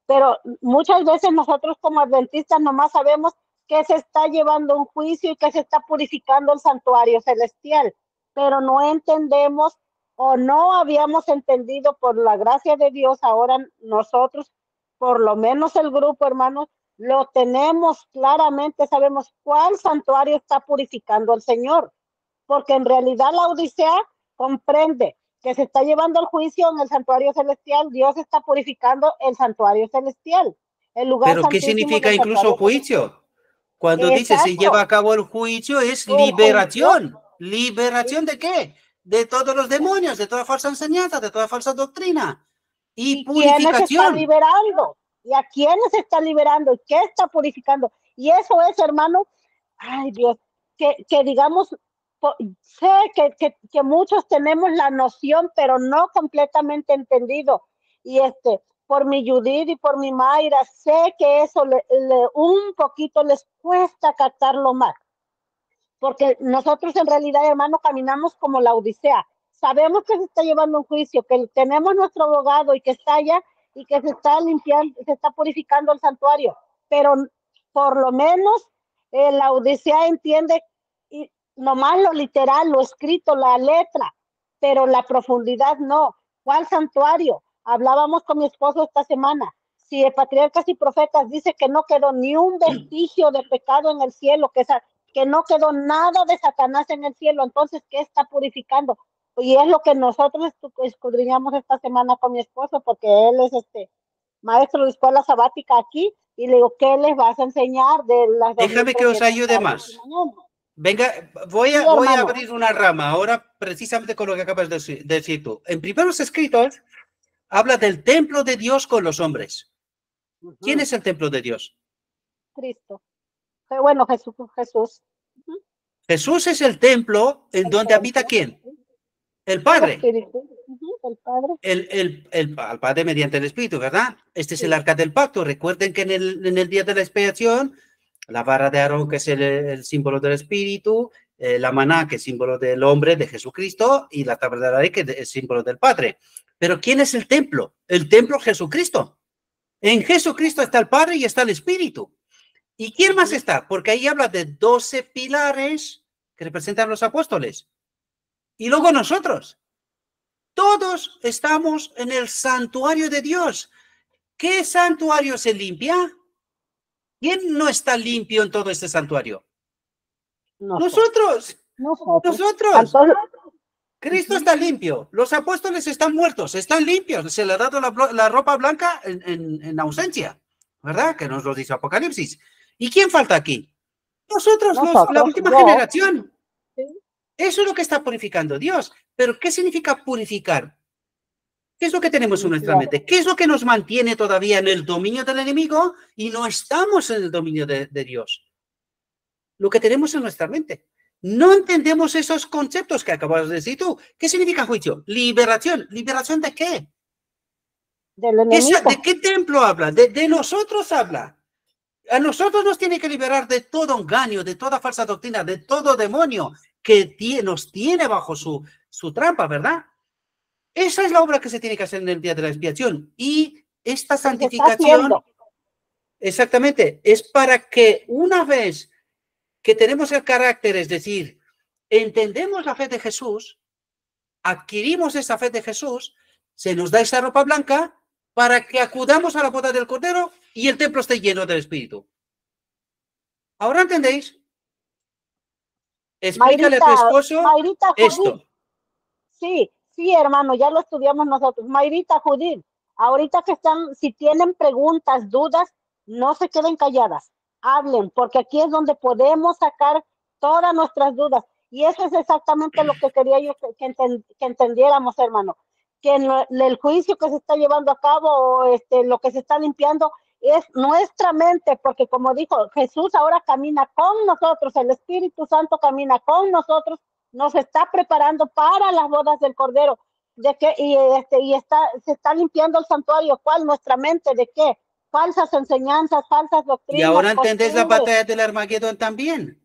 Pero muchas veces nosotros como adventistas nomás sabemos que se está llevando un juicio y que se está purificando el santuario celestial, pero no entendemos o no habíamos entendido por la gracia de Dios. Ahora nosotros, por lo menos el grupo, hermanos, lo tenemos claramente, sabemos cuál santuario está purificando el Señor, porque en realidad la Odisea comprende que se está llevando el juicio en el santuario celestial. Dios está purificando el santuario celestial, el lugar ¿Pero qué santísimo significa incluso juicio? Cuando dice se lleva a cabo el juicio es liberación. ¿Liberación de qué? De todos los demonios, de toda falsa enseñanza, de toda falsa doctrina. Y purificación. ¿Quiénes está liberando? ¿Y a quiénes está liberando? ¿Y qué está purificando? Y eso es, hermano, ay Dios, que digamos, sé que muchos tenemos la noción, pero no completamente entendido. Y por mi Judith y por mi Mayra, sé que eso un poquito les cuesta captarlo más. Porque nosotros en realidad, hermano, caminamos como la Odisea. Sabemos que se está llevando un juicio, que tenemos nuestro abogado y que está allá y que se está limpiando, se está purificando el santuario. Pero por lo menos la Odisea entiende y nomás lo literal, lo escrito, la letra, pero la profundidad no. ¿Cuál santuario? Hablábamos con mi esposo esta semana. Si el Patriarcas y Profetas dice que no quedó ni un vestigio de pecado en el cielo, que no quedó nada de Satanás en el cielo, entonces, ¿qué está purificando? Y es lo que nosotros escudriñamos esta semana con mi esposo, porque él es maestro de escuela sabática aquí, y le digo, ¿qué les vas a enseñar de las... Déjame que os ayude más. Venga, voy a abrir una rama ahora precisamente con lo que acabas de decir tú. En primeros escritos habla del templo de Dios con los hombres. ¿Quién es el templo de Dios? Cristo. Bueno, Jesús. Jesús es el templo en donde habita ¿quién? El Padre. El Padre. El Padre mediante el Espíritu, ¿verdad? Este es el arca del pacto. Recuerden que en el día de la expiación, la vara de Aarón, que es el símbolo del Espíritu, la maná, que es símbolo del hombre, de Jesucristo, y la tabla de la ley, que es símbolo del Padre. Pero ¿quién es el templo? El templo es Jesucristo. En Jesucristo está el Padre y está el Espíritu. ¿Y quién más está? Porque ahí habla de 12 pilares que representan los apóstoles. Y luego nosotros. Todos estamos en el santuario de Dios. ¿Qué santuario se limpia? ¿Quién no está limpio en todo este santuario? Nosotros. Cristo está limpio. Los apóstoles están muertos, están limpios. Se le ha dado la ropa blanca en ausencia, ¿verdad? Que nos lo dice Apocalipsis. ¿Y quién falta aquí? Nosotros, la última generación. Sí. Eso es lo que está purificando Dios. Pero ¿qué significa purificar? ¿Qué es lo que tenemos en nuestra mente? ¿Qué es lo que nos mantiene todavía en el dominio del enemigo y no estamos en el dominio de Dios? Lo que tenemos en nuestra mente. No entendemos esos conceptos que acabas de decir tú. ¿Qué significa juicio? Liberación. ¿Liberación de qué? Del enemigo. ¿De qué templo habla? De nosotros habla. A nosotros nos tiene que liberar de todo engaño, de toda falsa doctrina, de todo demonio que nos tiene bajo su trampa, ¿verdad? Esa es la obra que se tiene que hacer en el día de la expiación. Y esta santificación, exactamente, es para que una vez que tenemos el carácter, es decir, entendemos la fe de Jesús, adquirimos esa fe de Jesús, se nos da esa ropa blanca para que acudamos a la boda del Cordero y el templo esté lleno del Espíritu. ¿Ahora entendéis? Explícale a tu esposo esto. Sí, sí, hermano, ya lo estudiamos nosotros. Mayrita, Judith, ahorita que están, si tienen preguntas, dudas, no se queden calladas, hablen, porque aquí es donde podemos sacar todas nuestras dudas. Y eso es exactamente lo que quería yo que entendiéramos, hermano, que en el juicio que se está llevando a cabo, lo que se está limpiando, es nuestra mente, porque como dijo Jesús, ahora camina con nosotros, el Espíritu Santo camina con nosotros, nos está preparando para las bodas del Cordero. ¿De qué? Se está limpiando el santuario. ¿Cuál? Nuestra mente. ¿De qué? Falsas enseñanzas, falsas doctrinas. Y ahora entendés la batalla del Armagedón también.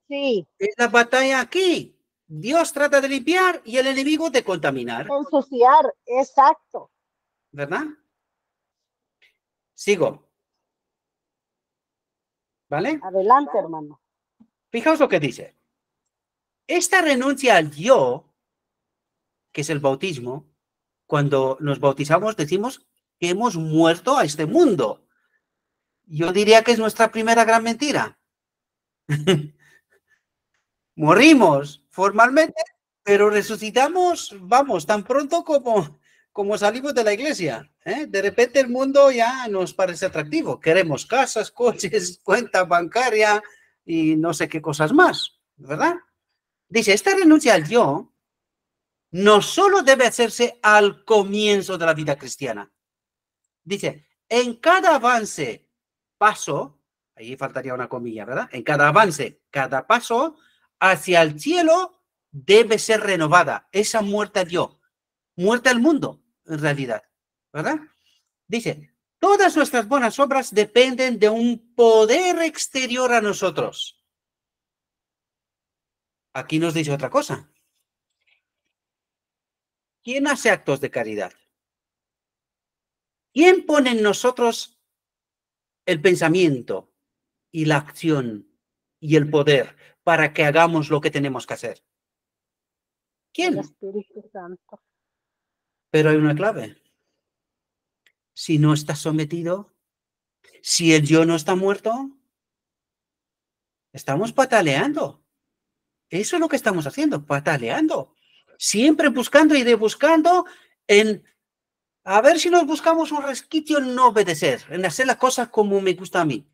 Sí. Es la batalla aquí. Dios trata de limpiar y el enemigo de contaminar. Ensuciar, exacto. ¿Verdad? Sigo. ¿Vale? Adelante, hermano. Fijaos lo que dice. Esta renuncia al yo, que es el bautismo, cuando nos bautizamos decimos que hemos muerto a este mundo. Yo diría que es nuestra primera gran mentira. Morimos formalmente, pero resucitamos, vamos, tan pronto como salimos de la iglesia. De repente el mundo ya nos parece atractivo. Queremos casas, coches, cuenta bancaria y no sé qué cosas más, ¿verdad? Dice, esta renuncia al yo no solo debe hacerse al comienzo de la vida cristiana. Dice, en cada avance, paso, ahí faltaría una comilla, ¿verdad? En cada avance, cada paso hacia el cielo debe ser renovada. Esa muerte al yo, muerte al mundo, en realidad, ¿verdad? Dice, todas nuestras buenas obras dependen de un poder exterior a nosotros. Aquí nos dice otra cosa. ¿Quién hace actos de caridad? ¿Quién pone en nosotros el pensamiento y la acción y el poder para que hagamos lo que tenemos que hacer? ¿Quién? El Espíritu Santo. Pero hay una clave. Si no estás sometido, si el yo no está muerto, estamos pataleando. Eso es lo que estamos haciendo, pataleando. Siempre buscando y rebuscando en a ver si nos buscamos un resquicio en no obedecer, en hacer las cosas como me gusta a mí.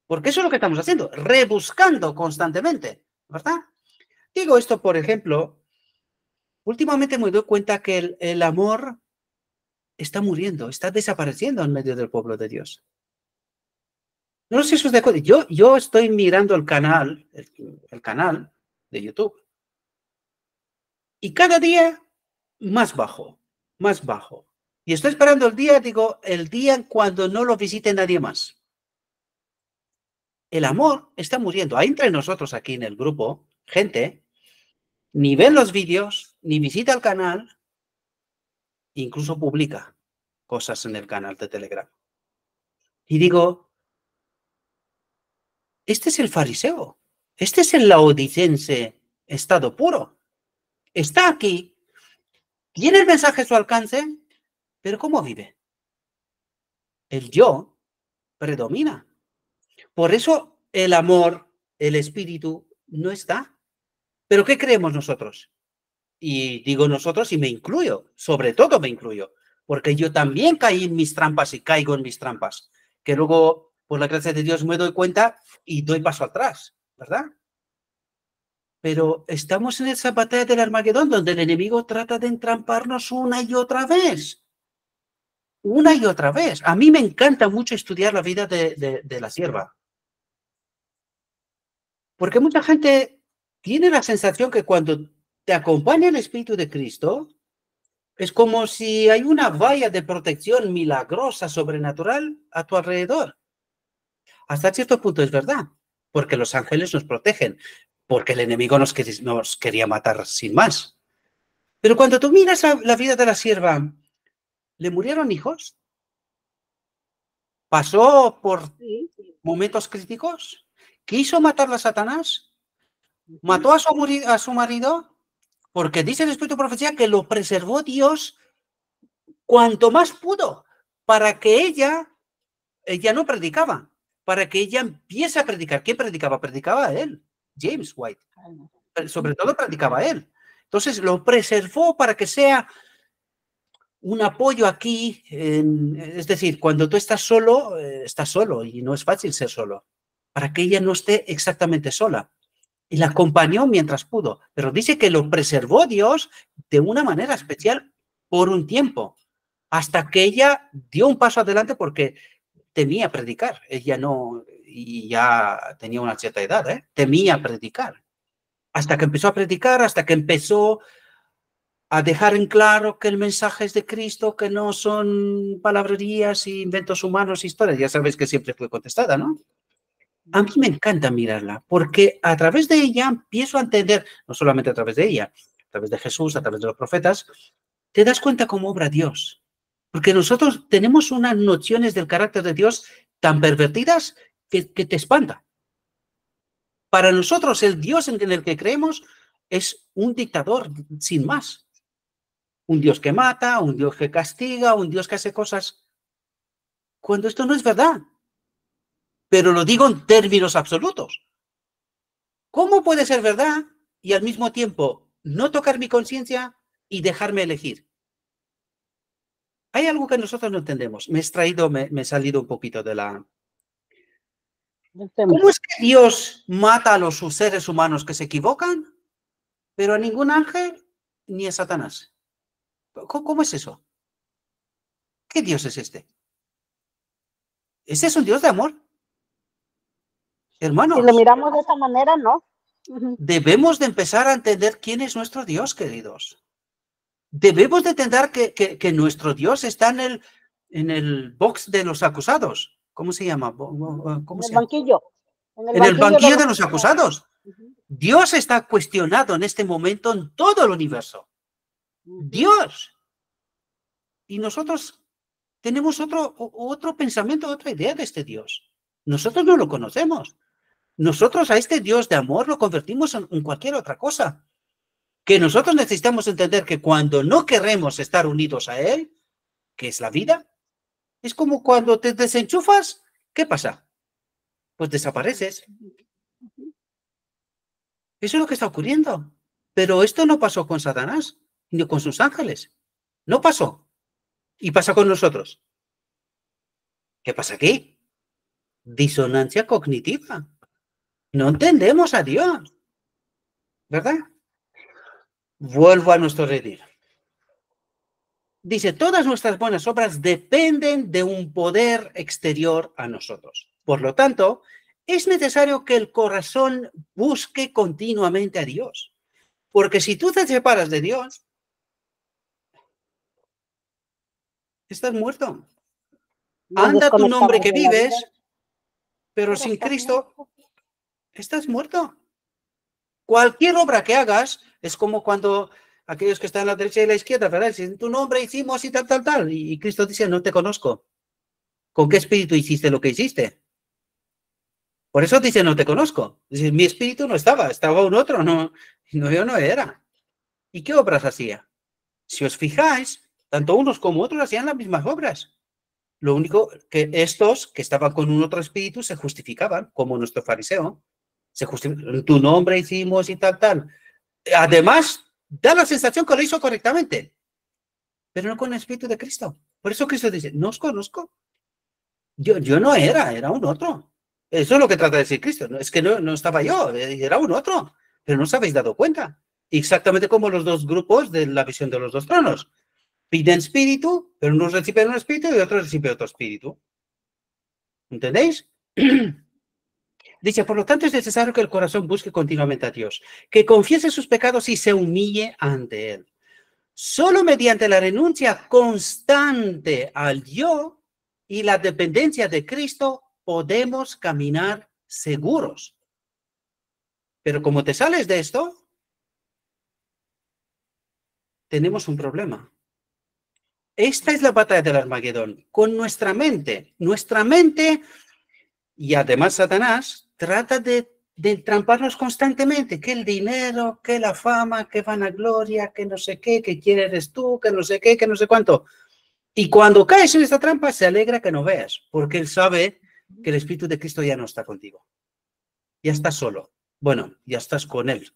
Porque eso es lo que estamos haciendo, rebuscando constantemente, ¿verdad? Digo esto, por ejemplo, últimamente me doy cuenta que el amor está muriendo, está desapareciendo en medio del pueblo de Dios. No sé si os de acuerdo. Yo estoy mirando el canal de YouTube y cada día más bajo, más bajo. Y estoy esperando el día, digo, el día cuando no lo visite nadie más. El amor está muriendo. Hay entre nosotros aquí en el grupo gente, ni ven los vídeos, ni visita el canal, incluso publica cosas en el canal de Telegram. Y digo, este es el fariseo, este es el laodicense estado puro. Está aquí, tiene el mensaje a su alcance, pero ¿cómo vive? El yo predomina. Por eso el amor, el espíritu, no está. ¿Pero qué creemos nosotros? Y digo nosotros y me incluyo, sobre todo me incluyo, porque yo también caí en mis trampas y caigo en mis trampas, que luego, por la gracia de Dios, me doy cuenta y doy paso atrás, ¿verdad? Pero estamos en esa batalla del Armagedón donde el enemigo trata de entramparnos una y otra vez. Una y otra vez. A mí me encanta mucho estudiar la vida de la sierva. Porque mucha gente tiene la sensación que cuando te acompaña el Espíritu de Cristo, es como si hay una valla de protección milagrosa, sobrenatural a tu alrededor. Hasta cierto punto es verdad, porque los ángeles nos protegen, porque el enemigo nos quería matar sin más. Pero cuando tú miras la vida de la sierva, ¿le murieron hijos? ¿Pasó por momentos críticos? ¿Quiso matarla a Satanás? ¿Mató a su marido? Porque dice el Espíritu de Profecía que lo preservó Dios cuanto más pudo, para que ella no predicaba, para que ella empiece a predicar. ¿Quién predicaba? Predicaba a él, James White. Sobre todo predicaba a él. Entonces lo preservó para que sea un apoyo aquí. Es decir, cuando tú estás solo y no es fácil ser solo, para que ella no esté exactamente sola. Y la acompañó mientras pudo, pero dice que lo preservó Dios de una manera especial por un tiempo, hasta que ella dio un paso adelante porque temía predicar. Ella no, y ya tenía una cierta edad, temía predicar. Hasta que empezó a predicar, hasta que empezó a dejar en claro que el mensaje es de Cristo, que no son palabrerías y inventos humanos, historias. Ya sabes que siempre fue contestada, ¿no? A mí me encanta mirarla, porque a través de ella empiezo a entender, no solamente a través de ella, a través de Jesús, a través de los profetas, te das cuenta cómo obra Dios. Porque nosotros tenemos unas nociones del carácter de Dios tan pervertidas que te espanta. Para nosotros el Dios en el que creemos es un dictador sin más. Un Dios que mata, un Dios que castiga, un Dios que hace cosas. Cuando esto no es verdad. Pero lo digo en términos absolutos. ¿Cómo puede ser verdad y al mismo tiempo no tocar mi conciencia y dejarme elegir? Hay algo que nosotros no entendemos. Me he salido un poquito de la... ¿Cómo es que Dios mata a los seres humanos que se equivocan, pero a ningún ángel ni a Satanás? ¿Cómo es eso? ¿Qué Dios es este? ¿Ese es un Dios de amor? Hermanos, si lo miramos de esa manera, no. Debemos de empezar a entender quién es nuestro Dios, queridos. Debemos de entender que nuestro Dios está en el box de los acusados. ¿Cómo se llama? ¿Cómo se llama? Banquillo. En el banquillo de los acusados. Dios está cuestionado en este momento en todo el universo. Dios. Y nosotros tenemos otro pensamiento, otra idea de este Dios. Nosotros no lo conocemos. Nosotros a este Dios de amor lo convertimos en cualquier otra cosa. Que nosotros necesitamos entender que cuando no queremos estar unidos a Él, que es la vida, es como cuando te desenchufas, ¿qué pasa? Pues desapareces. Eso es lo que está ocurriendo. Pero esto no pasó con Satanás, ni con sus ángeles. No pasó. Y pasa con nosotros. ¿Qué pasa aquí? Disonancia cognitiva. No entendemos a Dios. ¿Verdad? Vuelvo a nuestro redil. Dice, todas nuestras buenas obras dependen de un poder exterior a nosotros. Por lo tanto, es necesario que el corazón busque continuamente a Dios. Porque si tú te separas de Dios, estás muerto. Anda tu nombre que vives, pero sin Cristo, estás muerto. Cualquier obra que hagas es como cuando aquellos que están a la derecha y a la izquierda, ¿verdad? Si en tu nombre hicimos y tal. Y Cristo dice, no te conozco. ¿Con qué espíritu hiciste lo que hiciste? Por eso dice, no te conozco. Dice, mi espíritu no estaba un otro, no, yo no era. ¿Y qué obras hacía? Si os fijáis, tanto unos como otros hacían las mismas obras. Lo único que estos que estaban con un otro espíritu se justificaban, como nuestro fariseo. En tu nombre hicimos y tal. Además Da la sensación que lo hizo correctamente, pero no con el Espíritu de Cristo. Por eso Cristo dice, no os conozco. Yo no era un otro. Eso es lo que trata de decir Cristo. Es que no estaba yo, era un otro, pero no os habéis dado cuenta. Exactamente como los dos grupos de la visión de los dos tronos. Piden espíritu, pero unos reciben un espíritu y otros reciben otro espíritu. ¿Entendéis? Dice, por lo tanto es necesario que el corazón busque continuamente a Dios, que confiese sus pecados y se humille ante Él. Solo mediante la renuncia constante al yo y la dependencia de Cristo podemos caminar seguros. Pero como te sales de esto, tenemos un problema. Esta es la batalla del Armagedón. Con nuestra mente y además Satanás trata de tramparnos constantemente, que el dinero, que la fama, que vanagloria, que no sé qué, que quién eres tú, que no sé qué, que no sé cuánto. Y cuando caes en esta trampa, se alegra que no veas, porque él sabe que el Espíritu de Cristo ya no está contigo. Ya estás solo. Bueno, ya estás con él,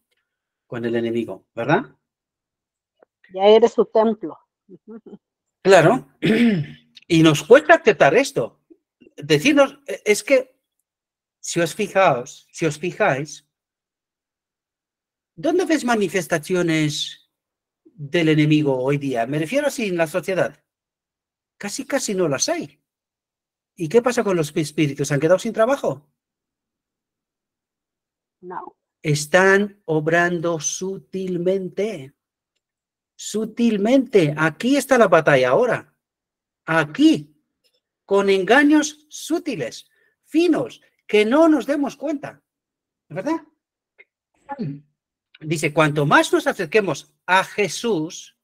con el enemigo, ¿verdad? Ya eres su templo. Claro. Y nos cuesta aceptar esto. Decirnos, es que si os fijáis, ¿dónde ves manifestaciones del enemigo hoy día? Me refiero así en la sociedad. Casi no las hay. ¿Y qué pasa con los espíritus? ¿Han quedado sin trabajo? No. Están obrando sutilmente. Sutilmente. Aquí está la batalla ahora. Aquí. Con engaños sutiles, finos, que no nos demos cuenta. ¿Verdad? Dice, cuanto más nos acerquemos a Jesús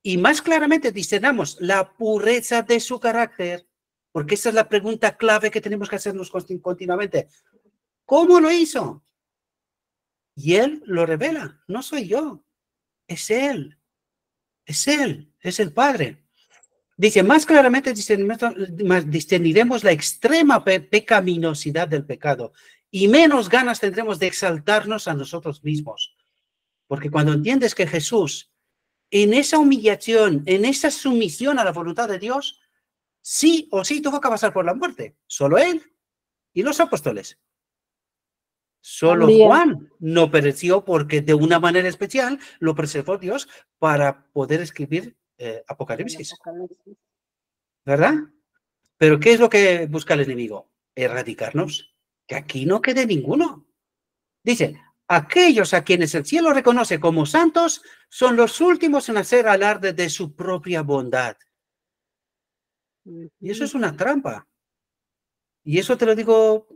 y más claramente discernamos la pureza de su carácter, porque esa es la pregunta clave que tenemos que hacernos continuamente. ¿Cómo lo hizo? Y él lo revela. No soy yo, es él. Es él, es el Padre. Dice, más claramente discerniremos la extrema pecaminosidad del pecado y menos ganas tendremos de exaltarnos a nosotros mismos. Porque cuando entiendes que Jesús, en esa humillación, en esa sumisión a la voluntad de Dios, sí o sí tuvo que pasar por la muerte. Solo él y los apóstoles. Solo También. Juan no pereció porque de una manera especial lo preservó Dios para poder escribir Apocalipsis. ¿Verdad? Pero ¿qué es lo que busca el enemigo? Erradicarnos. Que aquí no quede ninguno. Dice, aquellos a quienes el cielo reconoce como santos son los últimos en hacer alarde de su propia bondad. Y eso es una trampa. Y eso te lo digo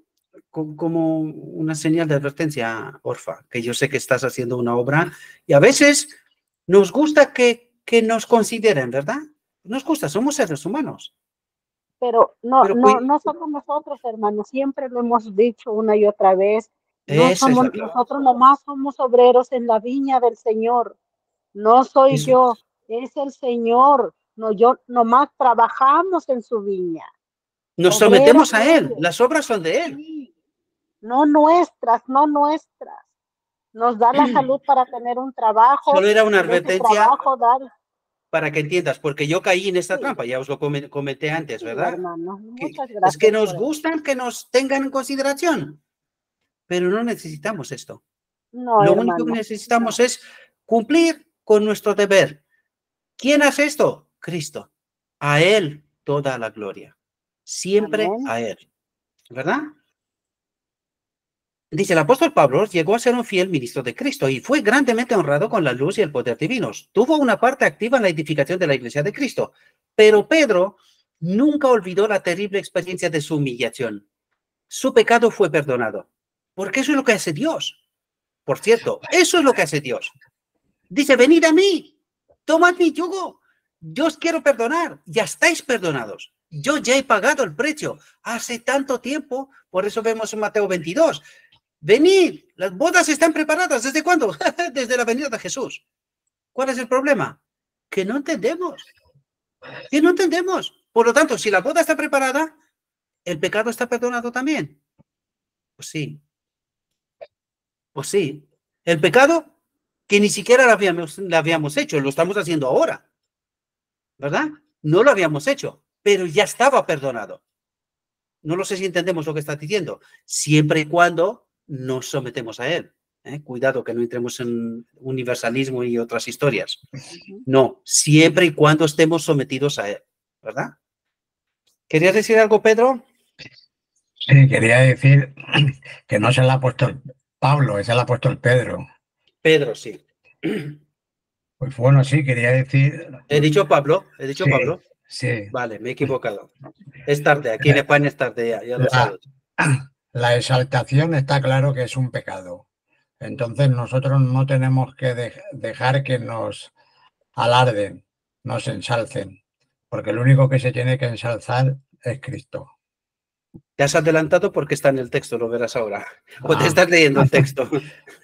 como una señal de advertencia, Orfa, que yo sé que estás haciendo una obra y a veces nos gusta que nos consideren, ¿verdad? Nos gusta, somos seres humanos. Pero no somos nosotros, hermanos, siempre lo hemos dicho una y otra vez. No somos, nosotros nomás somos obreros en la viña del Señor. No soy yo, es el Señor. No, yo nomás trabajamos en su viña. Nos sometemos a Él, las obras son de Él. Sí. No nuestras. Nos da la salud para tener un trabajo. Solo era una advertencia para que entiendas, porque yo caí en esta trampa, ya os lo comenté antes, ¿verdad? Hermano, muchas gracias. Es que nos gustan que nos tengan en consideración, pero no necesitamos esto. No, lo único que necesitamos es cumplir con nuestro deber. ¿Quién hace esto? Cristo. A Él toda la gloria. Siempre a Él. ¿Verdad? Dice, el apóstol Pablo llegó a ser un fiel ministro de Cristo y fue grandemente honrado con la luz y el poder divinos. Tuvo una parte activa en la edificación de la iglesia de Cristo. Pero Pedro nunca olvidó la terrible experiencia de su humillación. Su pecado fue perdonado. Porque eso es lo que hace Dios. Por cierto, eso es lo que hace Dios. Dice, venid a mí, tomad mi yugo. Yo os quiero perdonar. Ya estáis perdonados. Yo ya he pagado el precio. Hace tanto tiempo, por eso vemos en Mateo 22. Venid, las bodas están preparadas. ¿Desde cuándo? Desde la venida de Jesús. ¿Cuál es el problema? Que no entendemos. Que no entendemos. Por lo tanto, si la boda está preparada, ¿el pecado está perdonado también? Pues sí. Pues sí. El pecado que ni siquiera la habíamos hecho, lo estamos haciendo ahora, ¿verdad? No lo habíamos hecho, pero ya estaba perdonado. No lo sé si entendemos lo que está diciendo, siempre y cuando nos sometemos a él. Cuidado que no entremos en universalismo y otras historias. No, siempre y cuando estemos sometidos a él, ¿verdad? ¿Querías decir algo, Pedro? Sí, quería decir que no es el apóstol Pablo, es el apóstol Pedro. Pedro, sí. Pues bueno, sí, quería decir... He dicho Pablo, Sí, Pablo. sí. Vale, me he equivocado. Es tarde, aquí en España es tarde ya lo sabes. La exaltación está claro que es un pecado. Entonces nosotros no tenemos que dejar que nos alarden, nos ensalcen, porque el único que se tiene que ensalzar es Cristo. Te has adelantado porque está en el texto, lo verás ahora. O te estás leyendo el texto.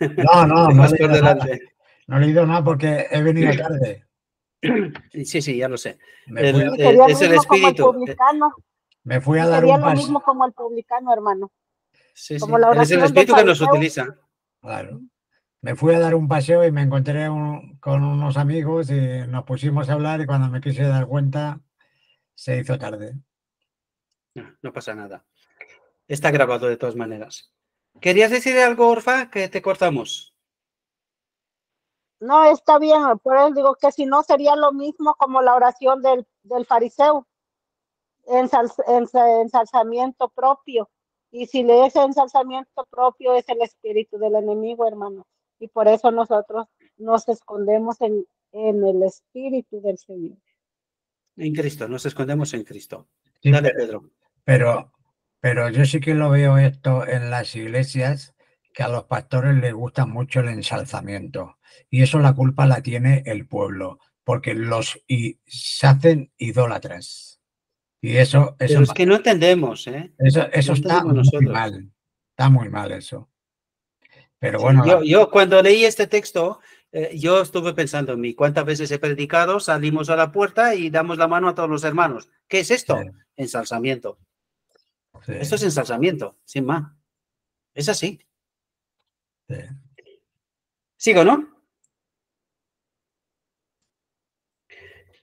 No Te he vas por leído nada. delante. No he leído nada porque he venido tarde. Sí, ya lo sé. Sería Es lo el mismo como el espíritu. publicano. Me fui a dar Sería un lo paseo. mismo como el publicano, hermano. Sí, Como la él es el oración del espíritu que nos fariseo. utiliza. Claro. Me fui a dar un paseo y me encontré con unos amigos y nos pusimos a hablar y cuando me quise dar cuenta se hizo tarde. No pasa nada. Está grabado de todas maneras. ¿Querías decir algo, Orfa? Que te cortamos. No, está bien, por eso digo que si no sería lo mismo como la oración del fariseo, ensalzamiento propio. Y si lees ensalzamiento propio es el espíritu del enemigo, hermano. Y por eso nosotros nos escondemos en el espíritu del Señor. En Cristo, nos escondemos en Cristo. Sí, Dale, Pedro. pero yo sí que lo veo esto en las iglesias, que a los pastores les gusta mucho el ensalzamiento. Y eso la culpa la tiene el pueblo, porque se hacen idólatras. Y eso Pero es que no entendemos, ¿eh? eso No está entendemos muy nosotros. mal. Está muy mal eso. Pero Sí, bueno, yo cuando leí este texto, yo estuve pensando en mí, ¿cuántas veces he predicado? Salimos a la puerta y damos la mano a todos los hermanos. ¿Qué es esto? sí, Ensalzamiento. sí, Esto es ensalzamiento, sin más. Es así. sí. ¿Sigo, no?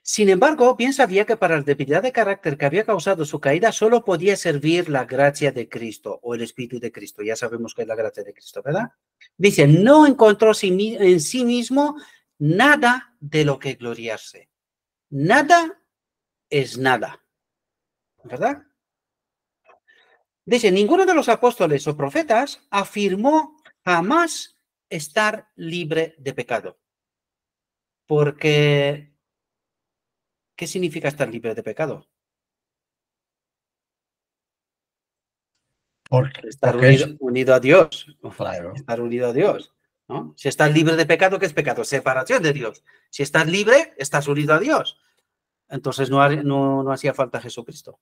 Sin embargo, bien sabía que para la debilidad de carácter que había causado su caída solo podía servir la gracia de Cristo o el Espíritu de Cristo. Ya sabemos que es la gracia de Cristo, ¿verdad? Dice, no encontró en sí mismo nada de lo que gloriarse. Nada es nada, ¿verdad? Dice, ninguno de los apóstoles o profetas afirmó jamás estar libre de pecado. Porque, ¿qué significa estar libre de pecado? Estar Porque es, unido a Dios. claro, Estar unido a Dios. ¿No? Si estás libre de pecado, ¿qué es pecado? Separación de Dios. Si estás libre, estás unido a Dios. Entonces no hacía falta Jesucristo.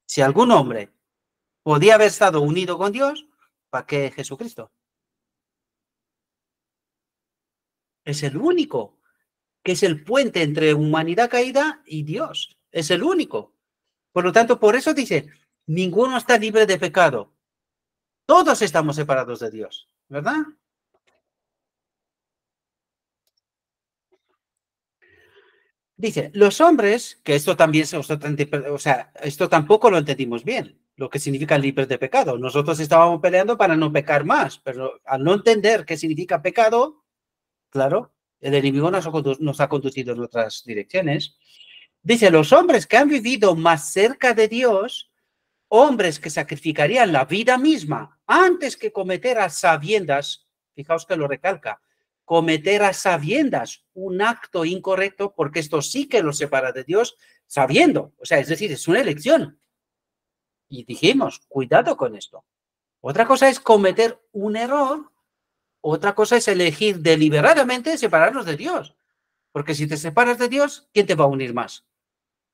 Si algún hombre podía haber estado unido con Dios, ¿para qué Jesucristo? Es el único que es el puente entre humanidad caída y Dios. Es el único. Por lo tanto, por eso dice, ninguno está libre de pecado. Todos estamos separados de Dios, ¿verdad? Dice, los hombres, que esto también, o sea, esto tampoco lo entendimos bien, lo que significa libres de pecado. Nosotros estábamos peleando para no pecar más, pero al no entender qué significa pecado, claro, el enemigo nos ha conducido en otras direcciones. Dice, los hombres que han vivido más cerca de Dios, hombres que sacrificarían la vida misma antes que cometer a sabiendas, fijaos que lo recalca, cometer a sabiendas un acto incorrecto, porque esto sí que los separa de Dios, sabiendo, o sea, es decir, es una elección. Y dijimos, cuidado con esto. Otra cosa es cometer un error, otra cosa es elegir deliberadamente separarnos de Dios, porque si te separas de Dios, ¿quién te va a unir más?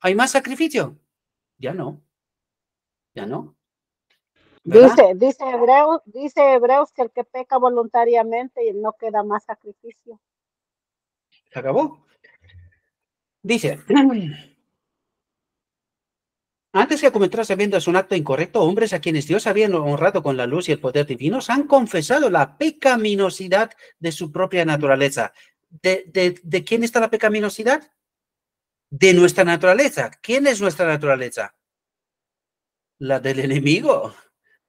¿Hay más sacrificio? Ya no, ya no. ¿Verdad? Dice Hebreos que el que peca voluntariamente no queda más sacrificio. Se acabó. Dice, Antes que cometer sabiendo es un acto incorrecto, hombres a quienes Dios había honrado con la luz y el poder divinos han confesado la pecaminosidad de su propia naturaleza. ¿De quién está la pecaminosidad? De nuestra naturaleza. ¿Quién es nuestra naturaleza? La del enemigo.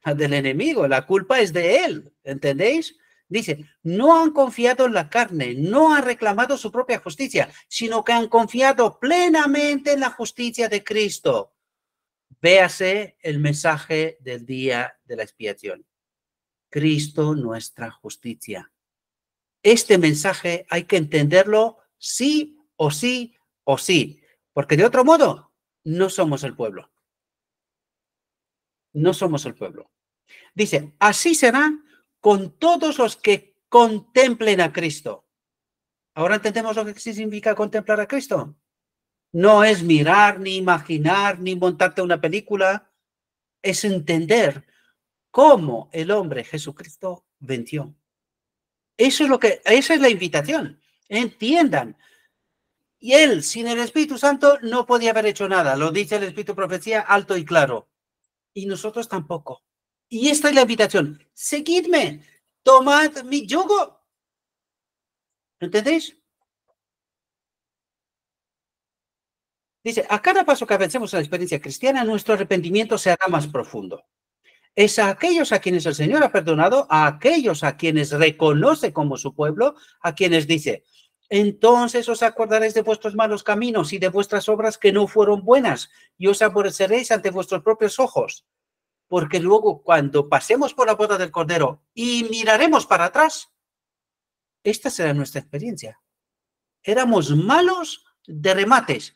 La del enemigo. La culpa es de él. ¿Entendéis? Dice, no han confiado en la carne, no han reclamado su propia justicia, sino que han confiado plenamente en la justicia de Cristo. Véase el mensaje del día de la expiación. Cristo, nuestra justicia. Este mensaje hay que entenderlo sí o sí o sí, porque de otro modo no somos el pueblo. No somos el pueblo. Dice, así será con todos los que contemplen a Cristo. ¿Ahora entendemos lo que significa contemplar a Cristo? No es mirar, ni imaginar, ni montarte una película. Es entender cómo el hombre Jesucristo venció. Eso es lo que, esa es la invitación. Entiendan. Y él, sin el Espíritu Santo, no podía haber hecho nada. Lo dice el Espíritu de Profecía alto y claro. Y nosotros tampoco. Y esta es la invitación. Seguidme. Tomad mi yugo. ¿Entendéis? Dice, a cada paso que avancemos en la experiencia cristiana, nuestro arrepentimiento se hará más profundo. Es a aquellos a quienes el Señor ha perdonado, a aquellos a quienes reconoce como su pueblo, a quienes dice, entonces os acordaréis de vuestros malos caminos y de vuestras obras que no fueron buenas, y os aborreceréis ante vuestros propios ojos. Porque luego, cuando pasemos por la boda del Cordero y miraremos para atrás, esta será nuestra experiencia. Éramos malos de remates.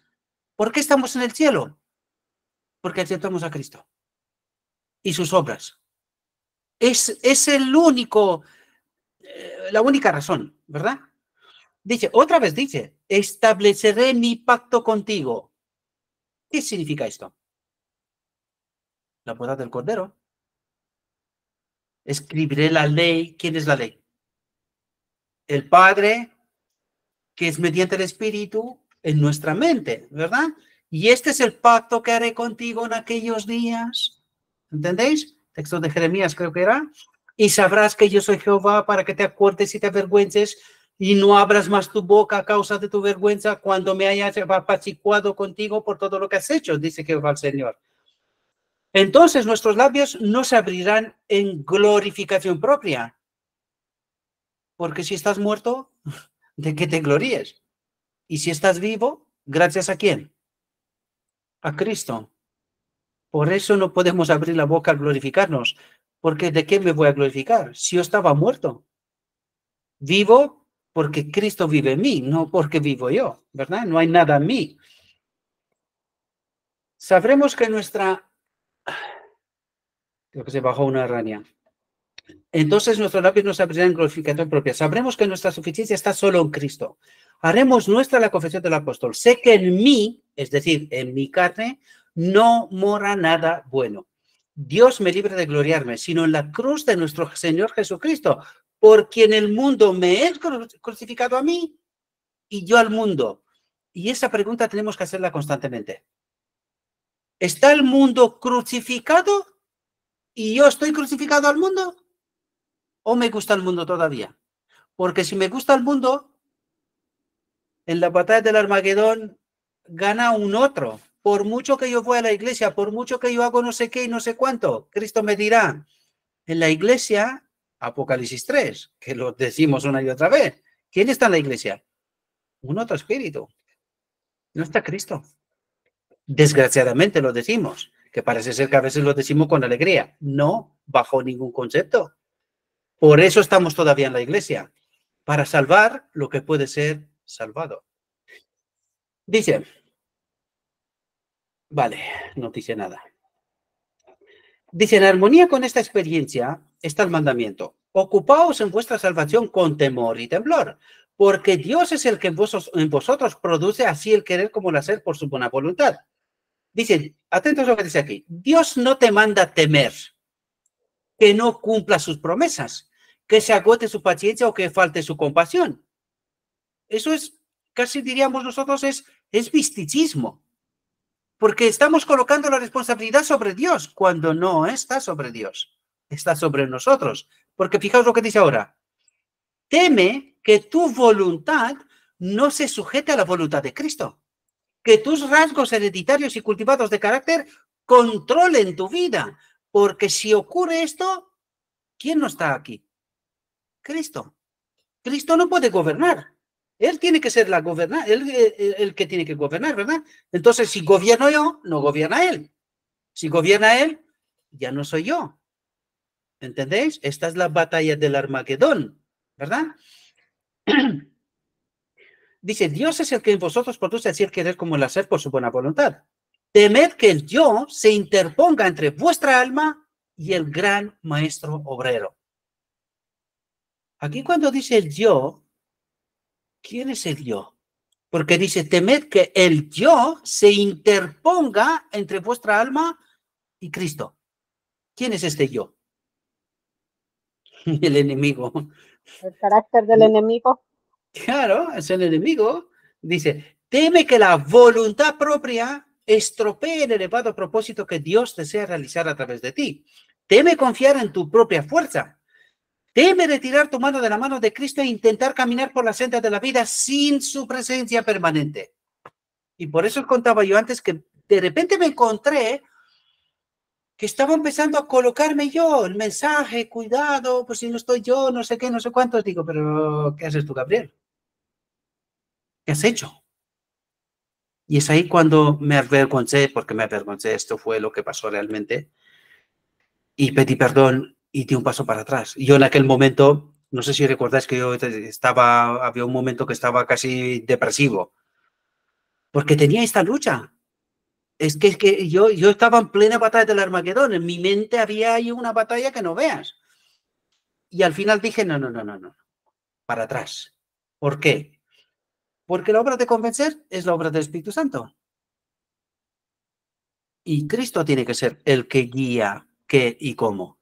¿Por qué estamos en el cielo? Porque aceptamos a Cristo y sus obras. Es el único, la única razón, ¿verdad? Dice, otra vez dice, estableceré mi pacto contigo. ¿Qué significa esto? La boda del Cordero. Escribiré la ley. ¿Quién es la ley? El Padre, que es mediante el Espíritu en nuestra mente, ¿verdad? Y este es el pacto que haré contigo en aquellos días. ¿Entendéis? Texto de Jeremías creo que era. Y sabrás que yo soy Jehová para que te acuerdes y te avergüences y no abras más tu boca a causa de tu vergüenza cuando me hayas apaciguado contigo por todo lo que has hecho, dice Jehová el Señor. Entonces nuestros labios no se abrirán en glorificación propia. Porque si estás muerto, ¿de qué te gloríes? Y si estás vivo, ¿gracias a quién? A Cristo. Por eso no podemos abrir la boca al glorificarnos. Porque ¿de qué me voy a glorificar? Si yo estaba muerto. Vivo porque Cristo vive en mí, no porque vivo yo, ¿verdad? No hay nada en mí. Sabremos que nuestra... Creo que se bajó una araña. Entonces nuestros labios nos abrirán en glorificación propia. Sabremos que nuestra suficiencia está solo en Cristo. Haremos nuestra la confesión del apóstol. Sé que en mí, es decir, en mi carne, no mora nada bueno. Dios me libre de gloriarme, sino en la cruz de nuestro Señor Jesucristo, por quien el mundo me es crucificado a mí y yo al mundo. Y esa pregunta tenemos que hacerla constantemente. ¿Está el mundo crucificado y yo estoy crucificado al mundo? ¿O me gusta el mundo todavía? Porque si me gusta el mundo, en la batalla del Armagedón gana un otro. Por mucho que yo voy a la iglesia, por mucho que yo hago no sé qué y no sé cuánto, Cristo me dirá, en la iglesia, Apocalipsis 3, que lo decimos una y otra vez, ¿quién está en la iglesia? Un otro espíritu. No está Cristo. Desgraciadamente lo decimos, que parece ser que a veces lo decimos con alegría, no bajo ningún concepto. Por eso estamos todavía en la iglesia, para salvar lo que puede ser salvado. Dice, vale, no dice nada. Dice, en armonía con esta experiencia está el mandamiento. Ocupaos en vuestra salvación con temor y temblor, porque Dios es el que en vosotros produce así el querer como el hacer por su buena voluntad. Dice, atentos a lo que dice aquí, Dios no te manda temer que no cumpla sus promesas, que se agote su paciencia o que falte su compasión. Eso es, casi diríamos nosotros, es mistichismo. Porque estamos colocando la responsabilidad sobre Dios cuando no está sobre Dios. Está sobre nosotros. Porque fijaos lo que dice ahora. Teme que tu voluntad no se sujete a la voluntad de Cristo. Que tus rasgos hereditarios y cultivados de carácter controlen tu vida. Porque si ocurre esto, ¿quién no está aquí? Cristo. Cristo no puede gobernar. Él tiene que ser el que tiene que gobernar, ¿verdad? Entonces, si gobierno yo, no gobierna él. Si gobierna él, ya no soy yo. ¿Entendéis? Esta es la batalla del Armagedón, ¿verdad? Dice, Dios es el que en vosotros produce así el querer como el hacer por su buena voluntad. Temed que el yo se interponga entre vuestra alma y el gran maestro obrero. Aquí cuando dice el yo, ¿quién es el yo? Porque dice, temed que el yo se interponga entre vuestra alma y Cristo. ¿Quién es este yo? El enemigo. El carácter del enemigo. Claro, es el enemigo. Dice, teme que la voluntad propia estropee el elevado propósito que Dios desea realizar a través de ti. Teme confiar en tu propia fuerza. Teme retirar tu mano de la mano de Cristo e intentar caminar por la senda de la vida sin su presencia permanente. Y por eso contaba yo antes que de repente me encontré que estaba empezando a colocarme yo el mensaje, cuidado, pues si no estoy yo, no sé qué, no sé cuántos. Digo, pero ¿qué haces tú, Gabriel? ¿Qué has hecho? Y es ahí cuando me avergoncé, porque me avergoncé, esto fue lo que pasó realmente, y pedí perdón y di un paso para atrás. Y yo en aquel momento, no sé si recordáis que yo había un momento que estaba casi depresivo, porque tenía esta lucha. Es que yo estaba en plena batalla del Armagedón, en mi mente había ahí una batalla que no veas. Y al final dije, no, para atrás. ¿Por qué? Porque la obra de convencer es la obra del Espíritu Santo. Y Cristo tiene que ser el que guía qué y cómo.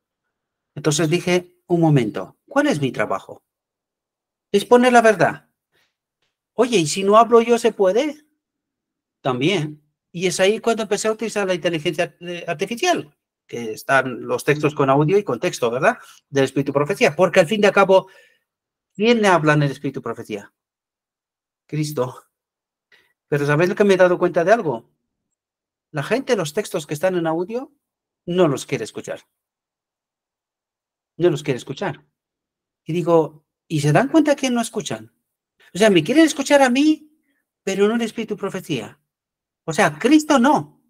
Entonces dije, un momento, ¿cuál es mi trabajo? Es poner la verdad. Oye, ¿y si no hablo yo se puede? También. Y es ahí cuando empecé a utilizar la inteligencia artificial, que están los textos con audio y con texto, ¿verdad? Del Espíritu Profecía. Porque al fin y al cabo, ¿quién habla en el Espíritu Profecía? Cristo. Pero ¿sabéis lo que me he dado cuenta de algo? La gente, los textos que están en audio, no los quiere escuchar. No los quiere escuchar. Y digo, ¿y se dan cuenta que no escuchan? O sea, me quieren escuchar a mí, pero no el Espíritu Profecía. O sea, Cristo no.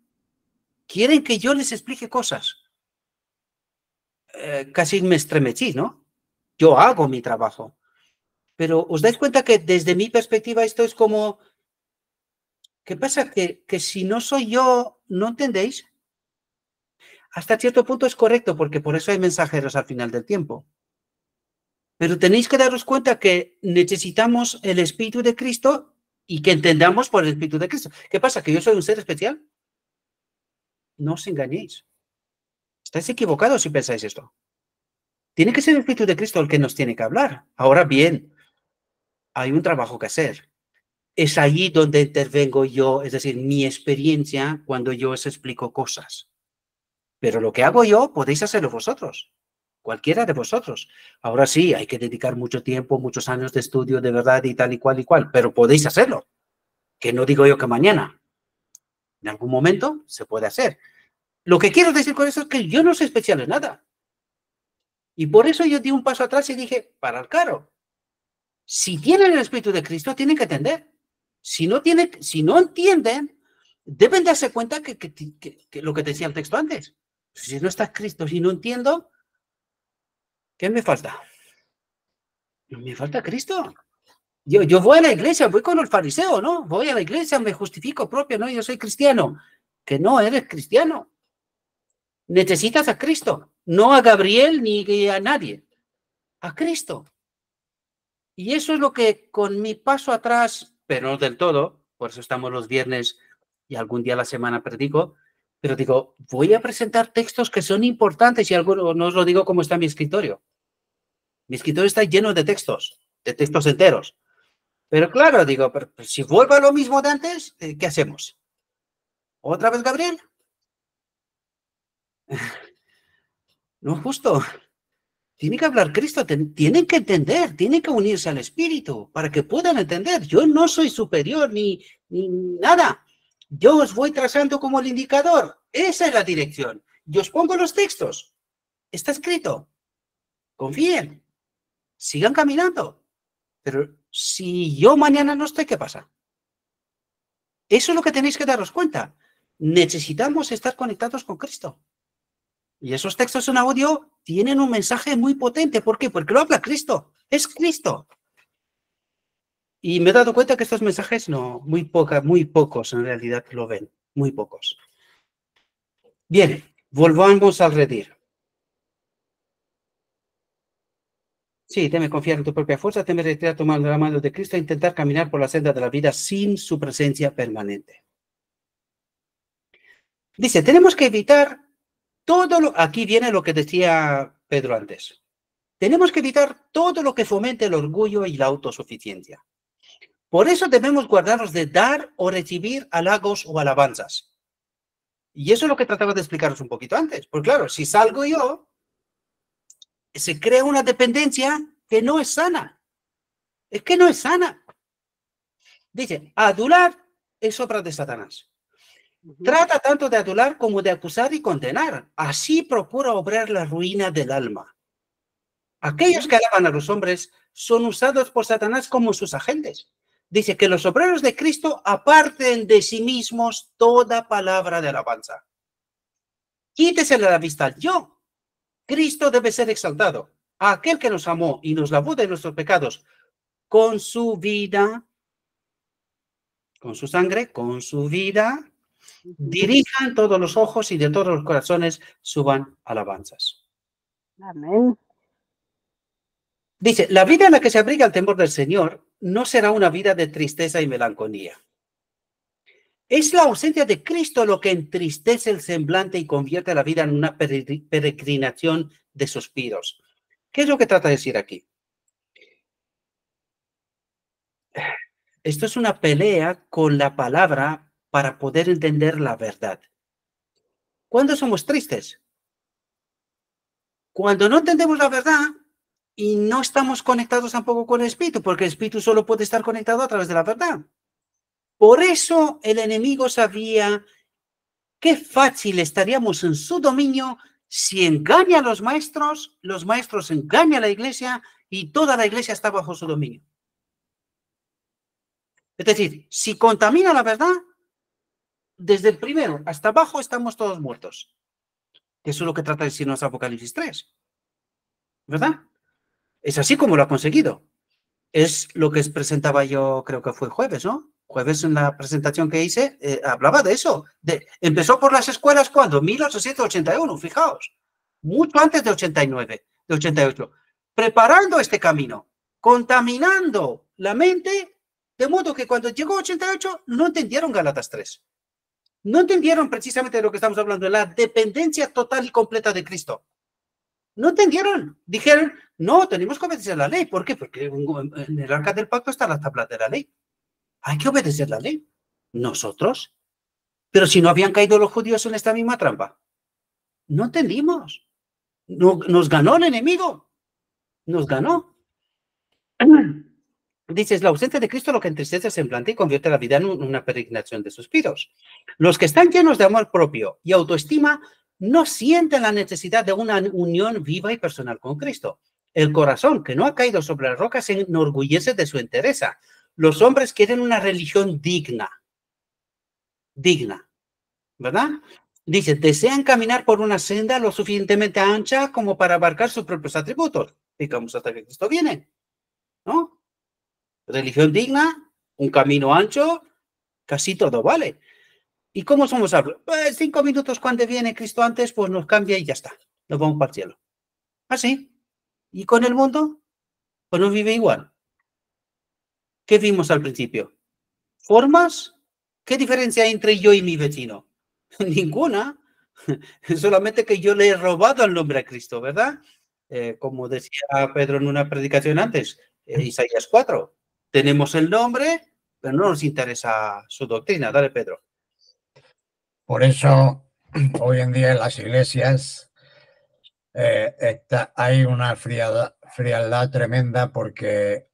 Quieren que yo les explique cosas. Casi me estremecí, ¿no? Yo hago mi trabajo. Pero ¿os dais cuenta que desde mi perspectiva esto es como... ¿Qué pasa? Que si no soy yo, ¿no entendéis? Hasta cierto punto es correcto, porque por eso hay mensajeros al final del tiempo. Pero tenéis que daros cuenta que necesitamos el Espíritu de Cristo y que entendamos por el Espíritu de Cristo. ¿Qué pasa? ¿Que yo soy un ser especial? No os engañéis. Estáis equivocados si pensáis esto. Tiene que ser el Espíritu de Cristo el que nos tiene que hablar. Ahora bien, hay un trabajo que hacer. Es allí donde intervengo yo, es decir, mi experiencia cuando yo os explico cosas. Pero lo que hago yo, podéis hacerlo vosotros. Cualquiera de vosotros. Ahora sí, hay que dedicar mucho tiempo, muchos años de estudio de verdad y tal y cual, pero podéis hacerlo. Que no digo yo que mañana. En algún momento se puede hacer. Lo que quiero decir con eso es que yo no soy especial en nada. Y por eso yo di un paso atrás y dije, para el caro. Si tienen el Espíritu de Cristo, tienen que entender. Si no entienden, deben darse cuenta que lo que decía el texto antes. Si no está Cristo, si no entiendo, ¿qué me falta? Me falta Cristo. Yo voy a la iglesia, voy con el fariseo, ¿no? Voy a la iglesia, me justifico propio, ¿no? Yo soy cristiano. Que no eres cristiano. Necesitas a Cristo, no a Gabriel ni a nadie. A Cristo. Y eso es lo que con mi paso atrás, pero no del todo, por eso estamos los viernes y algún día a la semana predico, pero digo, voy a presentar textos que son importantes y algo, no os lo digo como está mi escritorio. Mi escritorio está lleno de textos enteros. Pero claro, digo, pero si vuelvo a lo mismo de antes, ¿qué hacemos? ¿Otra vez Gabriel? No es justo. Tiene que hablar Cristo, tienen que entender, tienen que unirse al Espíritu para que puedan entender. Yo no soy superior ni nada. Yo os voy trazando como el indicador. Esa es la dirección. Yo os pongo los textos. Está escrito. Confíen. Sigan caminando. Pero si yo mañana no estoy, ¿qué pasa? Eso es lo que tenéis que daros cuenta. Necesitamos estar conectados con Cristo. Y esos textos en audio tienen un mensaje muy potente. ¿Por qué? Porque lo habla Cristo. Es Cristo. Y me he dado cuenta que estos mensajes muy pocos en realidad lo ven. Muy pocos. Bien, volvamos al redil. Sí, teme confiar en tu propia fuerza, teme retirar tomando la mano de Cristo e intentar caminar por la senda de la vida sin su presencia permanente. Dice, tenemos que evitar todo lo... Aquí viene lo que decía Pedro antes. Tenemos que evitar todo lo que fomente el orgullo y la autosuficiencia. Por eso debemos guardarnos de dar o recibir halagos o alabanzas. Y eso es lo que trataba de explicaros un poquito antes. Porque claro, si salgo yo, se crea una dependencia que no es sana. Es que no es sana. Dice, adular es obra de Satanás. Trata tanto de adular como de acusar y condenar. Así procura obrar la ruina del alma. Aquellos que alaban a los hombres son usados por Satanás como sus agentes. Dice que los obreros de Cristo aparten de sí mismos toda palabra de alabanza. Quítese de la vista al yo. Cristo debe ser exaltado. A aquel que nos amó y nos lavó de nuestros pecados con su vida, con su sangre, con su vida, dirijan todos los ojos y de todos los corazones suban alabanzas. Amén. Dice, la vida en la que se abriga el temor del Señor no será una vida de tristeza y melancolía. Es la ausencia de Cristo lo que entristece el semblante y convierte la vida en una peregrinación de suspiros. ¿Qué es lo que trata de decir aquí? Esto es una pelea con la palabra para poder entender la verdad. ¿Cuándo somos tristes? Cuando no entendemos la verdad y no estamos conectados tampoco con el Espíritu, porque el Espíritu solo puede estar conectado a través de la verdad. Por eso el enemigo sabía qué fácil estaríamos en su dominio si engaña a los maestros engañan a la iglesia y toda la iglesia está bajo su dominio. Es decir, si contamina la verdad, desde el primero hasta abajo estamos todos muertos. Eso es lo que trata de decirnos Apocalipsis 3. ¿Verdad? Es así como lo ha conseguido. Es lo que presentaba yo, creo que fue jueves, ¿no? Jueves en la presentación que hice, hablaba de eso. Empezó por las escuelas, ¿cuándo? 1881, fijaos. Mucho antes de 89, de 88. Preparando este camino, contaminando la mente, de modo que cuando llegó 88 no entendieron Gálatas 3. No entendieron precisamente de lo que estamos hablando, de la dependencia total y completa de Cristo. No entendieron. Dijeron, no, tenemos que obedecer la ley. ¿Por qué? Porque en el arca del pacto está la tabla de la ley. Hay que obedecer la ley. ¿Nosotros? Pero si no habían caído los judíos en esta misma trampa. No entendimos. No, nos ganó el enemigo. Nos ganó. Dices, la ausencia de Cristo lo que entristece el semblante y convierte la vida en una peregrinación de suspiros. Los que están llenos de amor propio y autoestima no sienten la necesidad de una unión viva y personal con Cristo. El corazón que no ha caído sobre la roca se enorgullece de su entereza. Los hombres quieren una religión digna, ¿verdad? Dice, desean caminar por una senda lo suficientemente ancha como para abarcar sus propios atributos. Digamos hasta que Cristo viene, ¿no? Religión digna, un camino ancho, casi todo vale. ¿Y cómo somos? Pues 5 minutos cuando viene Cristo antes, pues nos cambia y ya está. Nos vamos para el cielo. Así. ¿Y con el mundo? Pues no vive igual. ¿Qué vimos al principio? ¿Formas? ¿Qué diferencia hay entre yo y mi vecino? Ninguna. Solamente que yo le he robado el nombre a Cristo, ¿verdad? Como decía Pedro en una predicación antes, Isaías 4. Tenemos el nombre, pero no nos interesa su doctrina. Dale, Pedro. Por eso hoy en día en las iglesias hay una frialdad tremenda porque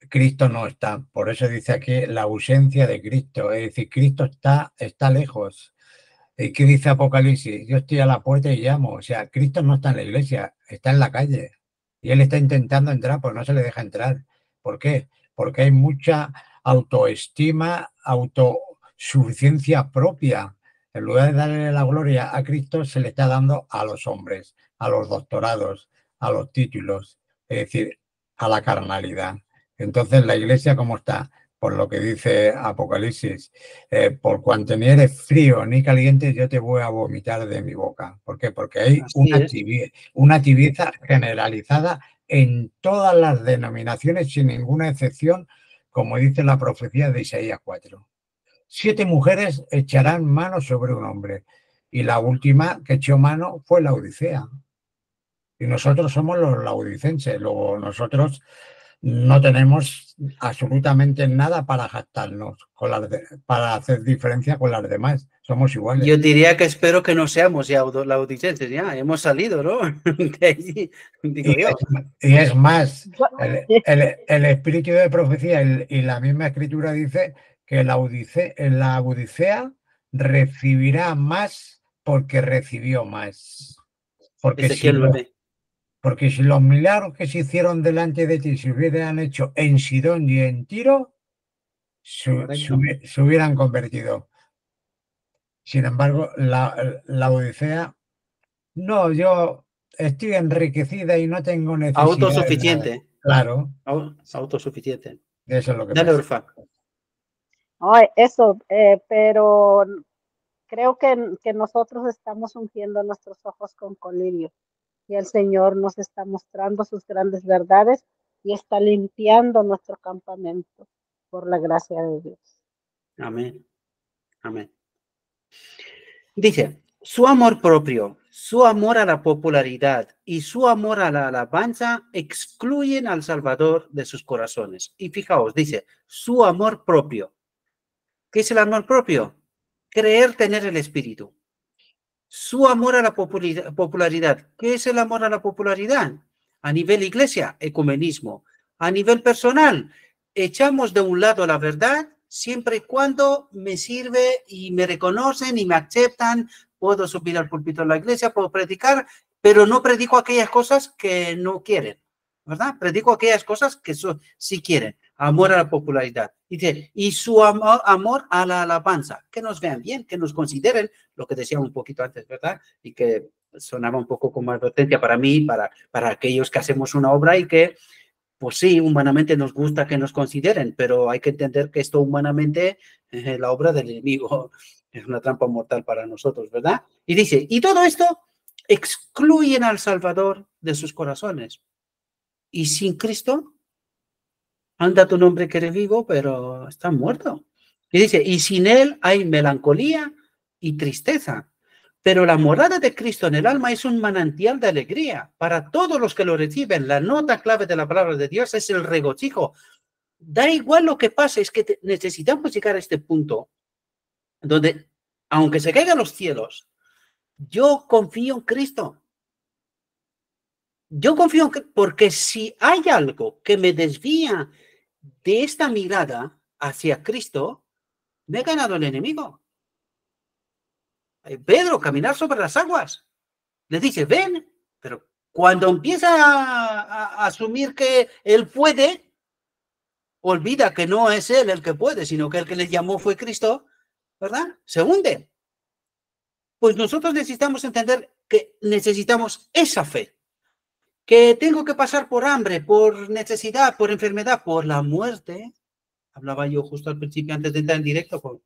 Cristo no está. Por eso dice aquí la ausencia de Cristo. Es decir, Cristo está lejos. ¿Y qué dice Apocalipsis? Yo estoy a la puerta y llamo. O sea, Cristo no está en la iglesia, está en la calle. Y él está intentando entrar, pero no se le deja entrar. ¿Por qué? Porque hay mucha autoestima, autosuficiencia propia. En lugar de darle la gloria a Cristo, se le está dando a los hombres, a los doctorados, a los títulos, es decir, a la carnalidad. Entonces, ¿la iglesia cómo está? Por lo que dice Apocalipsis, por cuanto ni eres frío ni caliente, yo te voy a vomitar de mi boca. ¿Por qué? Porque hay una tibieza generalizada en todas las denominaciones, sin ninguna excepción, como dice la profecía de Isaías 4. 7 mujeres echarán mano sobre un hombre, y la última que echó mano fue la Odisea. Y nosotros somos los laodicenses, luego nosotros no tenemos absolutamente nada para jactarnos, para hacer diferencia con las demás. Somos iguales. Yo diría que espero que no seamos ya laodicenses, ya hemos salido, ¿no? De allí, digo yo. Y es más, el espíritu de profecía y la misma escritura dice que la Odisea recibirá más porque recibió más. Porque si los milagros que se hicieron delante de ti se hubieran hecho en Sidón y en Tiro, se hubieran convertido. Sin embargo, la Odisea, no, yo estoy enriquecida y no tengo necesidad. Autosuficiente. De nada. Claro. Autosuficiente. Eso es lo que Dale, Orfa. Eso, pero creo que nosotros estamos ungiendo nuestros ojos con colirio y el Señor nos está mostrando sus grandes verdades y está limpiando nuestro campamento por la gracia de Dios. Amén. Amén. Dice, su amor propio, su amor a la popularidad y su amor a la alabanza excluyen al Salvador de sus corazones. Y fijaos, dice, su amor propio. ¿Qué es el amor propio? Creer tener el Espíritu. Su amor a la popularidad. ¿Qué es el amor a la popularidad? A nivel iglesia, ecumenismo. A nivel personal, echamos de un lado la verdad siempre y cuando me sirve y me reconocen y me aceptan. Puedo subir al púlpito de la iglesia, puedo predicar, pero no predico aquellas cosas que no quieren, ¿verdad? Predico aquellas cosas que sí quieren. Amor a la popularidad. Dice, y su amor a la alabanza. Que nos vean bien, que nos consideren, lo que decía un poquito antes, ¿verdad? Y que sonaba un poco como advertencia para mí, para aquellos que hacemos una obra y que, pues sí, humanamente nos gusta que nos consideren, pero hay que entender que esto humanamente es la obra del enemigo. Es una trampa mortal para nosotros, ¿verdad? Y dice, y todo esto excluyen al Salvador de sus corazones. Y sin Cristo, anda tu nombre que eres vivo, pero está muerto. Y dice, y sin él hay melancolía y tristeza. Pero la morada de Cristo en el alma es un manantial de alegría para todos los que lo reciben. La nota clave de la palabra de Dios es el regocijo. Da igual lo que pase, es que necesitamos llegar a este punto donde, aunque se caigan los cielos, yo confío en Cristo. Yo confío en Cristo, porque si hay algo que me desvía de esta mirada hacia Cristo, me ha ganado el enemigo. Pedro, caminar sobre las aguas. Le dice, ven, pero cuando empieza a asumir que él puede, olvida que no es él el que puede, sino que el que le llamó fue Cristo, ¿verdad? Se hunde. Pues nosotros necesitamos entender que necesitamos esa fe. Que tengo que pasar por hambre, por necesidad, por enfermedad, por la muerte. Hablaba yo justo al principio, antes de entrar en directo, con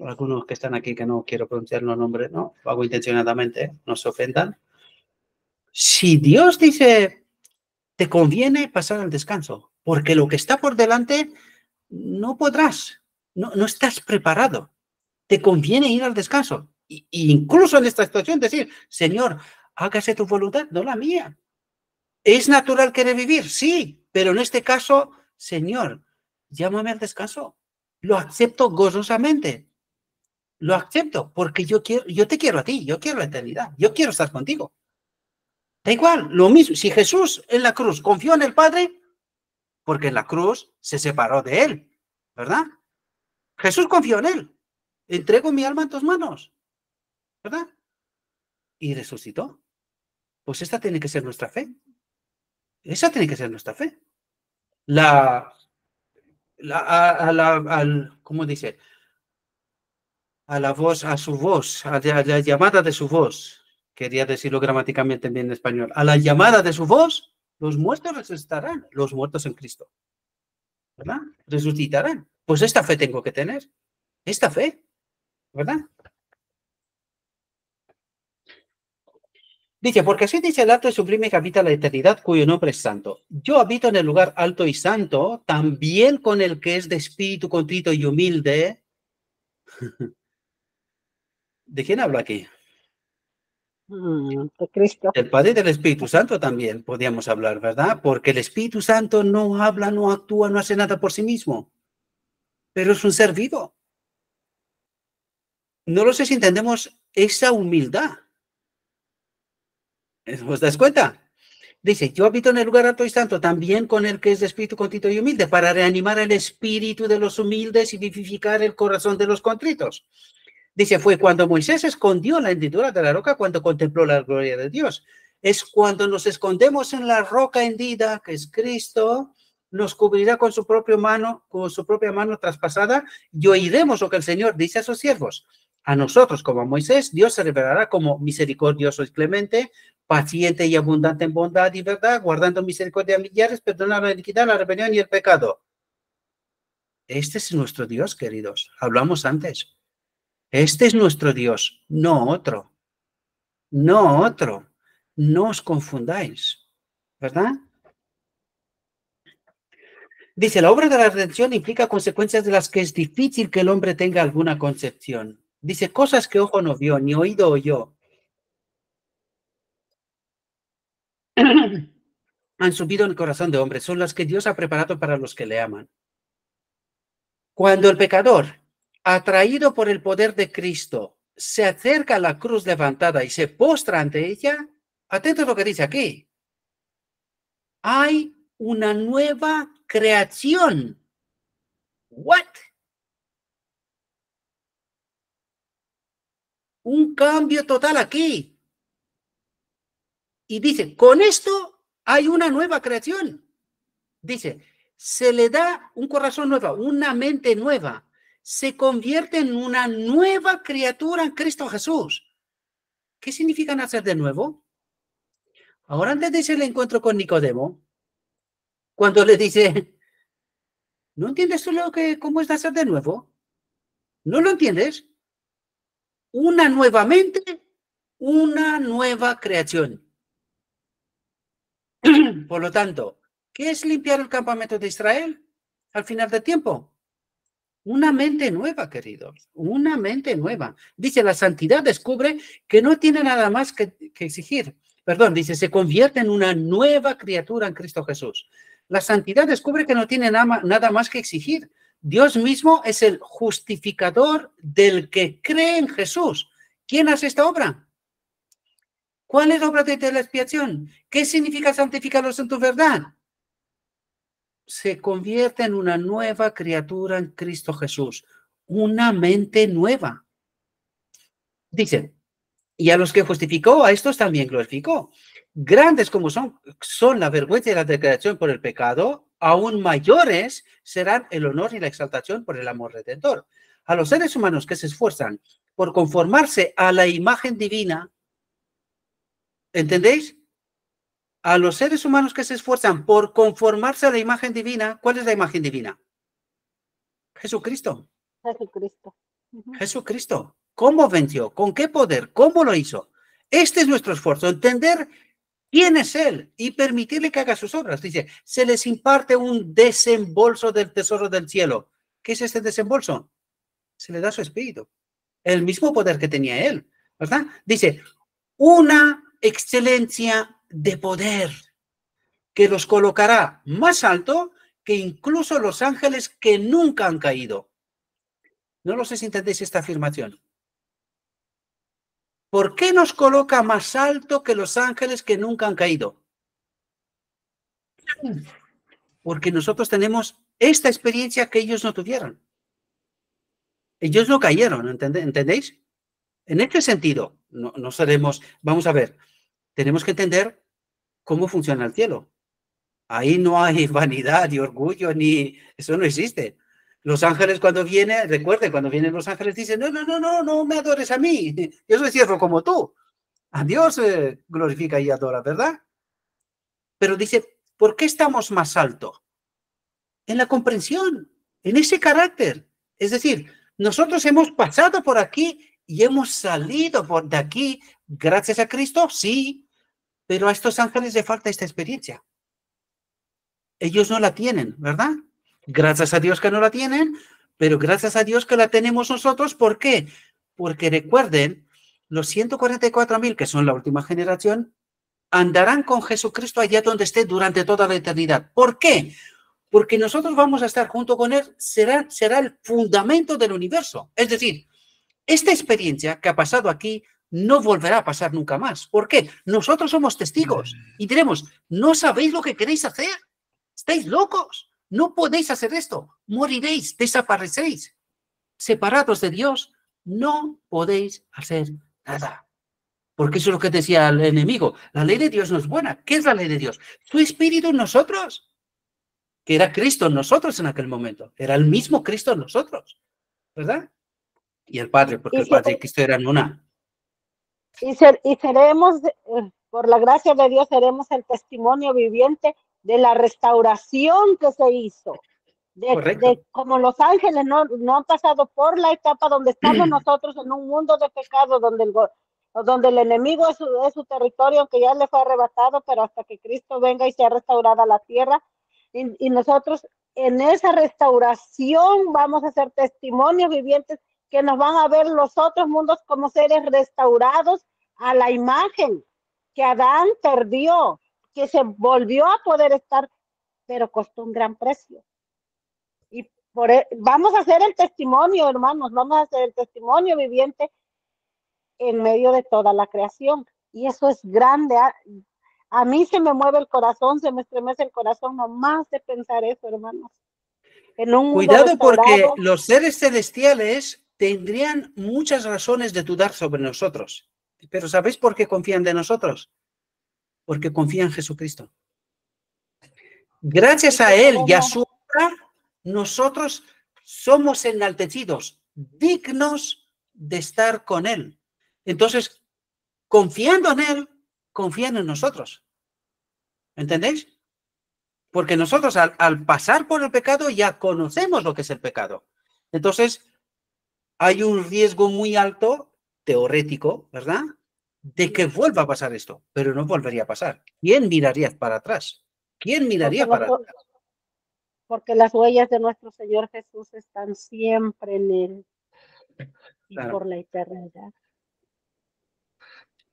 algunos que están aquí que no quiero pronunciar los nombres, ¿no? Lo hago intencionadamente, no se ofendan. Si Dios dice, te conviene pasar al descanso, porque lo que está por delante no podrás, no estás preparado. Te conviene ir al descanso. Y incluso en esta situación decir, Señor, hágase tu voluntad, no la mía. ¿Es natural querer vivir? Sí, pero en este caso, Señor, llámame al descanso. Lo acepto gozosamente. Lo acepto porque yo te quiero a ti, yo quiero la eternidad, yo quiero estar contigo. Da igual, lo mismo. Si Jesús en la cruz confió en el Padre, porque en la cruz se separó de él, ¿verdad? Jesús confió en él. Entrego mi alma en tus manos, ¿verdad? Y resucitó. Pues esta tiene que ser nuestra fe. Esa tiene que ser nuestra fe. ¿Cómo dice? A la voz, a su voz, a la llamada de su voz. Quería decirlo gramáticamente bien en español. A la llamada de su voz, los muertos resucitarán, los muertos en Cristo, ¿verdad? Resucitarán. Pues esta fe tengo que tener. Esta fe, ¿verdad? Dice, porque así dice el alto y sublime que habita la eternidad, cuyo nombre es santo. Yo habito en el lugar alto y santo, también con el que es de espíritu contrito y humilde. ¿De quién habla aquí? De Cristo. El Padre y del Espíritu Santo también podríamos hablar, ¿verdad? Porque el Espíritu Santo no habla, no actúa, no hace nada por sí mismo, pero es un ser vivo. No lo sé si entendemos esa humildad. ¿Os das cuenta? Dice, yo habito en el lugar alto y santo, también con el que es de espíritu contrito y humilde, para reanimar el espíritu de los humildes y vivificar el corazón de los contritos. Dice, fue cuando Moisés escondió la hendidura de la roca cuando contempló la gloria de Dios. Es cuando nos escondemos en la roca hendida, que es Cristo, nos cubrirá con su propia mano traspasada, y oiremos lo que el Señor dice a sus siervos. A nosotros, como a Moisés, Dios se revelará como misericordioso y clemente, paciente y abundante en bondad y verdad, guardando misericordia a millares, perdonando la iniquidad, la rebelión y el pecado. Este es nuestro Dios, queridos. Hablamos antes. Este es nuestro Dios, no otro. No otro. No os confundáis, ¿verdad? Dice, la obra de la redención implica consecuencias de las que es difícil que el hombre tenga alguna concepción. Dice, cosas que ojo no vio, ni oído oyó, han subido en el corazón de hombre, son las que Dios ha preparado para los que le aman. Cuando el pecador, atraído por el poder de Cristo, se acerca a la cruz levantada y se postra ante ella, atento a lo que dice aquí. Hay una nueva creación. ¿What? Un cambio total aquí. Y dice, con esto hay una nueva creación. Dice, se le da un corazón nuevo, una mente nueva. Se convierte en una nueva criatura en Cristo Jesús. ¿Qué significa nacer de nuevo? Ahora antes de ese encuentro con Nicodemo, cuando le dice, ¿no entiendes tú cómo es nacer de nuevo? ¿No lo entiendes? Una nueva mente, una nueva creación. Por lo tanto, ¿qué es limpiar el campamento de Israel al final del tiempo? Una mente nueva, queridos, una mente nueva. Dice, la santidad descubre que no tiene nada más que exigir. Perdón, dice, se convierte en una nueva criatura en Cristo Jesús. La santidad descubre que no tiene nada más que exigir. Dios mismo es el justificador del que cree en Jesús. ¿Quién hace esta obra? ¿Cuál es la obra de la expiación? ¿Qué significa santificarlos en tu verdad? Se convierte en una nueva criatura en Cristo Jesús, una mente nueva. Dice, y a los que justificó, a estos también glorificó. Grandes como son la vergüenza y la degradación por el pecado, aún mayores serán el honor y la exaltación por el amor redentor. A los seres humanos que se esfuerzan por conformarse a la imagen divina, ¿entendéis? A los seres humanos que se esfuerzan por conformarse a la imagen divina, ¿cuál es la imagen divina? Jesucristo. Jesucristo. Jesucristo. ¿Cómo venció? ¿Con qué poder? ¿Cómo lo hizo? Este es nuestro esfuerzo, entender quién es Él y permitirle que haga sus obras. Dice, se les imparte un desembolso del tesoro del cielo. ¿Qué es este desembolso? Se le da su espíritu. El mismo poder que tenía Él, ¿verdad? Dice, una excelencia de poder que los colocará más alto que incluso los ángeles que nunca han caído. No lo sé si entendéis esta afirmación. ¿Por qué nos coloca más alto que los ángeles que nunca han caído? Porque nosotros tenemos esta experiencia que ellos no tuvieron. Ellos no cayeron, ¿entendéis? En este sentido, no seremos, vamos a ver, tenemos que entender cómo funciona el cielo. Ahí no hay vanidad y orgullo, ni eso no existe. Los ángeles cuando vienen, recuerden, cuando vienen los ángeles dicen, no me adores a mí, yo soy siervo como tú. A Dios glorifica y adora, ¿verdad? Pero dice, ¿por qué estamos más alto? En la comprensión, en ese carácter. Es decir, nosotros hemos pasado por aquí y hemos salido de aquí gracias a Cristo, sí, pero a estos ángeles les falta esta experiencia. Ellos no la tienen, ¿verdad? Gracias a Dios que no la tienen, pero gracias a Dios que la tenemos nosotros. ¿Por qué? Porque recuerden, los 144.000, que son la última generación, andarán con Jesucristo allá donde esté durante toda la eternidad. ¿Por qué? Porque nosotros vamos a estar junto con Él, será el fundamento del universo. Es decir, esta experiencia que ha pasado aquí no volverá a pasar nunca más. ¿Por qué? Nosotros somos testigos y diremos, ¿no sabéis lo que queréis hacer? Estáis locos, no podéis hacer esto, moriréis, desapareceréis. Separados de Dios, no podéis hacer nada. Porque eso es lo que decía el enemigo. La ley de Dios no es buena. ¿Qué es la ley de Dios? Su espíritu en nosotros, que era Cristo en nosotros en aquel momento. Era el mismo Cristo en nosotros, ¿verdad? Y el Padre, porque el Padre y Cristo eran una. Y seremos, por la gracia de Dios, seremos el testimonio viviente de la restauración que se hizo. De como los ángeles no han pasado por la etapa donde estamos nosotros en un mundo de pecado, donde el enemigo es su territorio, que ya le fue arrebatado, pero hasta que Cristo venga y sea restaurada la tierra. Y nosotros en esa restauración vamos a ser testimonios vivientes que nos van a ver los otros mundos como seres restaurados a la imagen que Adán perdió, que se volvió a poder estar, pero costó un gran precio. Y vamos a hacer el testimonio, hermanos, vamos a hacer el testimonio viviente en medio de toda la creación. Y eso es grande. A mí se me mueve el corazón, se me estremece el corazón nomás de pensar eso, hermanos. En un Cuidado, porque los seres celestiales tendrían muchas razones de dudar sobre nosotros. Pero ¿sabéis por qué confían de nosotros? Porque confían en Jesucristo. Gracias a Él y a su obra, nosotros somos enaltecidos, dignos de estar con Él. Entonces, confiando en Él, confían en nosotros. ¿Entendéis? Porque nosotros al pasar por el pecado ya conocemos lo que es el pecado. Entonces, hay un riesgo muy alto, teorético, ¿verdad?, de que vuelva a pasar esto, pero no volvería a pasar. ¿Quién miraría para atrás? ¿Quién miraría para atrás? Porque las huellas de nuestro Señor Jesús están siempre en Él y por la eternidad.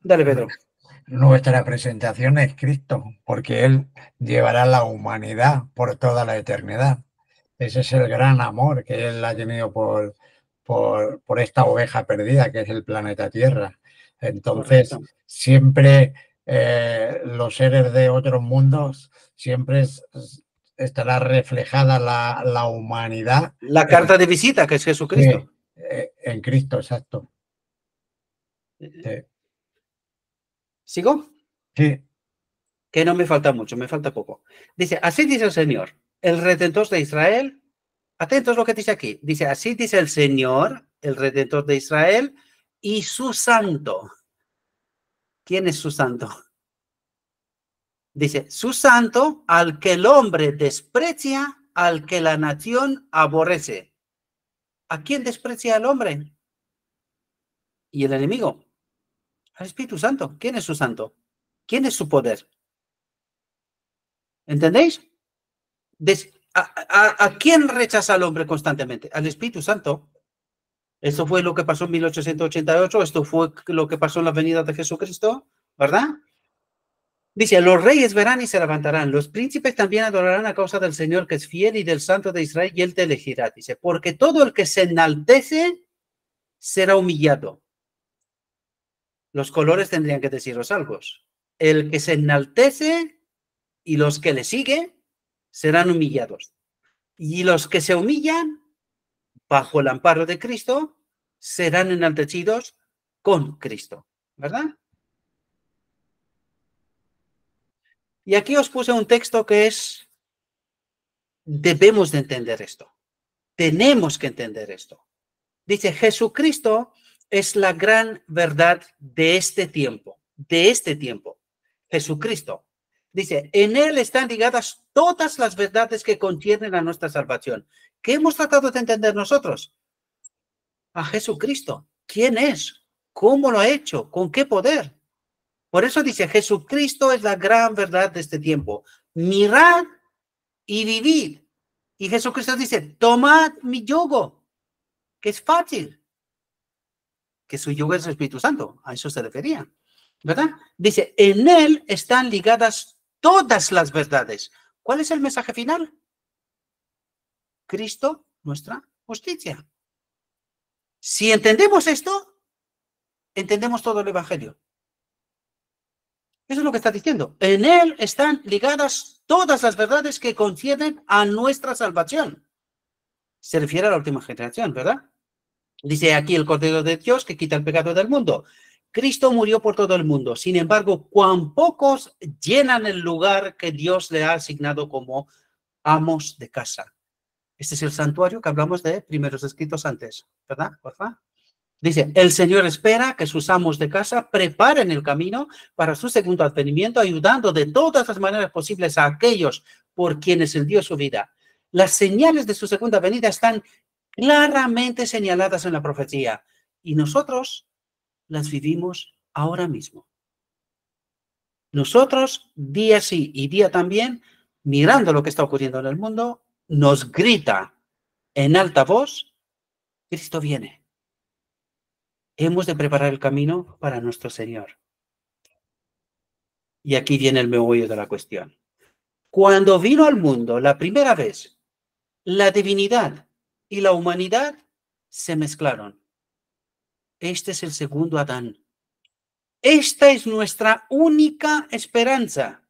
Dale, Pedro. Nuestra presentación es Cristo, porque Él llevará la humanidad por toda la eternidad. Ese es el gran amor que Él ha tenido por esta oveja perdida, que es el planeta Tierra. Entonces, correcto, siempre los seres de otros mundos, siempre estará reflejada la humanidad. La carta de visita, que es Jesucristo. En Cristo, exacto. ¿Sigo? Sí. Que no me falta mucho, me falta poco. Dice, así dice el Señor, el Redentor de Israel. Atentos lo que dice aquí. Dice, así dice el Señor, el Redentor de Israel, y su santo. ¿Quién es su santo? Dice, su santo, al que el hombre desprecia, al que la nación aborrece. ¿A quién desprecia el hombre? Y el enemigo. Al Espíritu Santo. ¿Quién es su santo? ¿Quién es su poder? ¿Entendéis? ¿A quién rechaza al hombre constantemente? Al Espíritu Santo. Esto fue lo que pasó en 1888, esto fue lo que pasó en la venida de Jesucristo, ¿verdad? Dice, los reyes verán y se levantarán, los príncipes también adorarán a causa del Señor que es fiel y del Santo de Israel, y Él te elegirá. Dice, porque todo el que se enaltece será humillado. Los colores tendrían que deciros algo. El que se enaltece y los que le siguen serán humillados. Y los que se humillan bajo el amparo de Cristo serán enaltecidos con Cristo, ¿verdad? Y aquí os puse un texto que es, debemos de entender esto. Tenemos que entender esto. Dice, Jesucristo es la gran verdad de este tiempo, Jesucristo. Dice, en él están ligadas todas las verdades que conciernen a nuestra salvación. ¿Qué hemos tratado de entender nosotros? A Jesucristo. ¿Quién es? ¿Cómo lo ha hecho? ¿Con qué poder? Por eso dice, Jesucristo es la gran verdad de este tiempo. Mirad y vivid. Y Jesucristo dice, tomad mi yugo, que es fácil. Que su yugo es el Espíritu Santo. A eso se refería, ¿verdad? Dice, en él están ligadas todas las verdades. ¿Cuál es el mensaje final? Cristo, nuestra justicia. Si entendemos esto, entendemos todo el Evangelio. Eso es lo que está diciendo. En él están ligadas todas las verdades que conciernen a nuestra salvación. Se refiere a la última generación, ¿verdad? Dice aquí el Cordero de Dios que quita el pecado del mundo. Cristo murió por todo el mundo. Sin embargo, cuán pocos llenan el lugar que Dios le ha asignado como amos de casa. Este es el santuario que hablamos de primeros escritos antes, ¿verdad? Porfa. Dice, el Señor espera que sus amos de casa preparen el camino para su segundo advenimiento, ayudando de todas las maneras posibles a aquellos por quienes Él dio su vida. Las señales de su segunda venida están claramente señaladas en la profecía y nosotros las vivimos ahora mismo. Nosotros, día sí y día también, mirando lo que está ocurriendo en el mundo, nos grita en alta voz, Cristo viene. Hemos de preparar el camino para nuestro Señor. Y aquí viene el meollo de la cuestión. Cuando vino al mundo la primera vez, la divinidad y la humanidad se mezclaron. Este es el segundo Adán. Esta es nuestra única esperanza.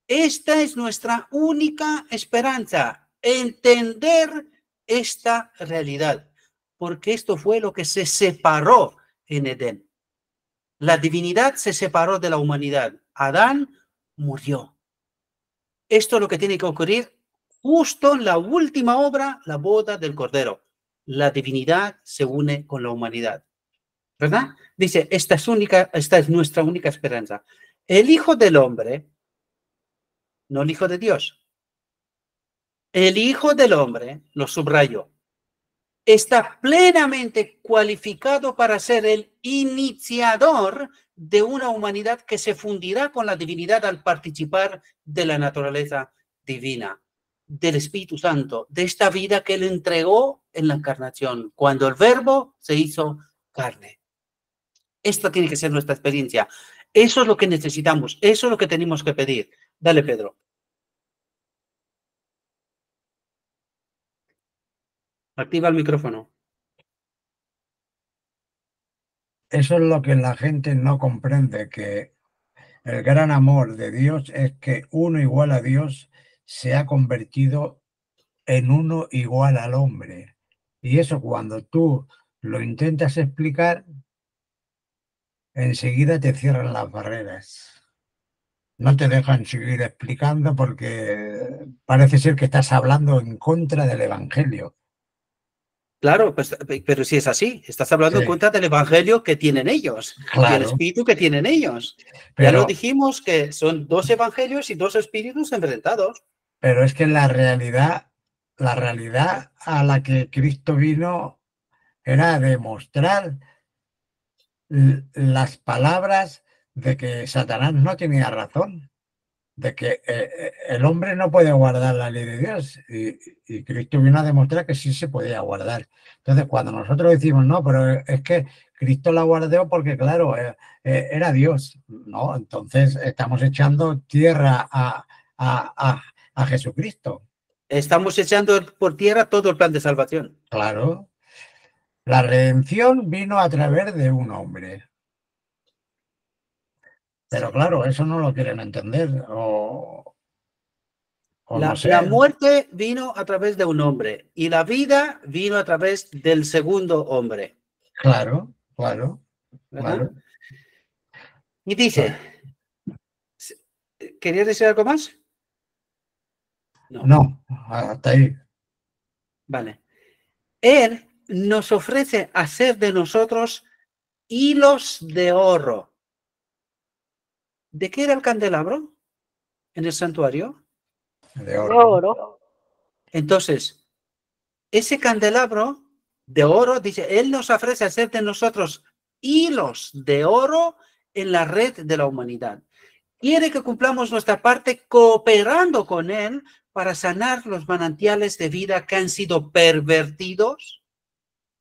Esta es nuestra única esperanza. Entender esta realidad. Porque esto fue lo que se separó en Edén. La divinidad se separó de la humanidad. Adán murió. Esto es lo que tiene que ocurrir justo en la última obra, la boda del Cordero. La divinidad se une con la humanidad. ¿Verdad? Dice, esta es nuestra única esperanza. El Hijo del Hombre, no el Hijo de Dios. El Hijo del Hombre, lo subrayo, está plenamente cualificado para ser el iniciador de una humanidad que se fundirá con la divinidad al participar de la naturaleza divina, del Espíritu Santo, de esta vida que Él entregó en la encarnación, cuando el Verbo se hizo carne. Esta tiene que ser nuestra experiencia. Eso es lo que necesitamos, eso es lo que tenemos que pedir. Dale, Pedro. Activa el micrófono. Eso es lo que la gente no comprende, que el gran amor de Dios es que uno igual a Dios se ha convertido en uno igual al hombre. Y eso cuando tú lo intentas explicar, enseguida te cierran las barreras. No te dejan seguir explicando porque parece ser que estás hablando en contra del Evangelio. Claro, pues, pero si es así, estás hablando en contra del Evangelio que tienen ellos, Claro. del espíritu que tienen ellos. Pero, ya lo dijimos que son dos evangelios y dos espíritus enfrentados. Pero es que la realidad a la que Cristo vino era demostrar las palabras de que Satanás no tenía razón, de que el hombre no puede guardar la ley de Dios y Cristo vino a demostrar que sí se podía guardar. Entonces, cuando nosotros decimos, no, pero es que Cristo la guardó porque, claro, era Dios, ¿no? Entonces, estamos echando tierra a Jesucristo. Estamos echando por tierra todo el plan de salvación. Claro. La redención vino a través de un hombre. Pero claro, eso no lo quieren entender o no La sé. muerte vino a través de un hombre y la vida vino a través del segundo hombre, Claro, claro, ¿verdad? claro. Y dice, ¿querías decir algo más? No, No, hasta ahí. vale. Él nos ofrece hacer de nosotros hilos de oro. ¿De qué era el candelabro en el santuario? De de oro. oro. Entonces, ese candelabro de oro, dice, Él nos ofrece hacer de nosotros hilos de oro en la red de la humanidad. Quiere que cumplamos nuestra parte cooperando con Él para sanar los manantiales de vida que han sido pervertidos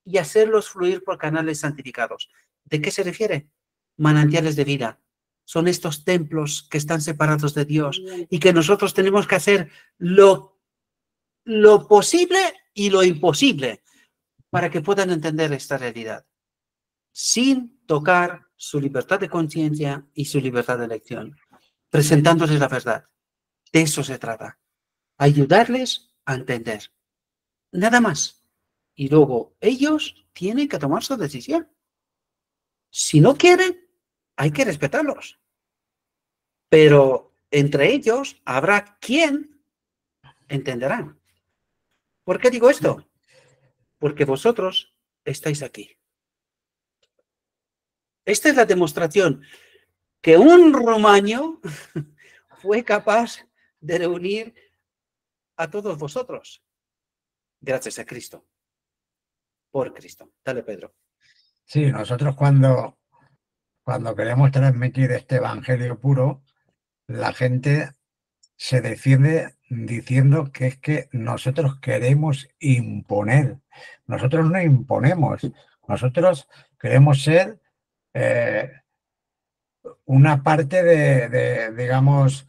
y hacerlos fluir por canales santificados. ¿De qué se refiere? Manantiales de vida. Son estos templos que están separados de Dios y que nosotros tenemos que hacer lo posible y lo imposible para que puedan entender esta realidad, sin tocar su libertad de conciencia y su libertad de elección, presentándoles la verdad. De eso se trata. Ayudarles a entender. Nada más. Y luego ellos tienen que tomar su decisión. Si no quieren, hay que respetarlos. Pero entre ellos habrá quien entenderá. ¿Por qué digo esto? Porque vosotros estáis aquí. Esta es la demostración que un romaño fue capaz de reunir a todos vosotros. Gracias a Cristo. Por Cristo. Dale, Pedro. Sí, nosotros cuando queremos transmitir este evangelio puro, la gente se defiende diciendo que es que nosotros queremos imponer. Nosotros no imponemos. Nosotros queremos ser una parte digamos,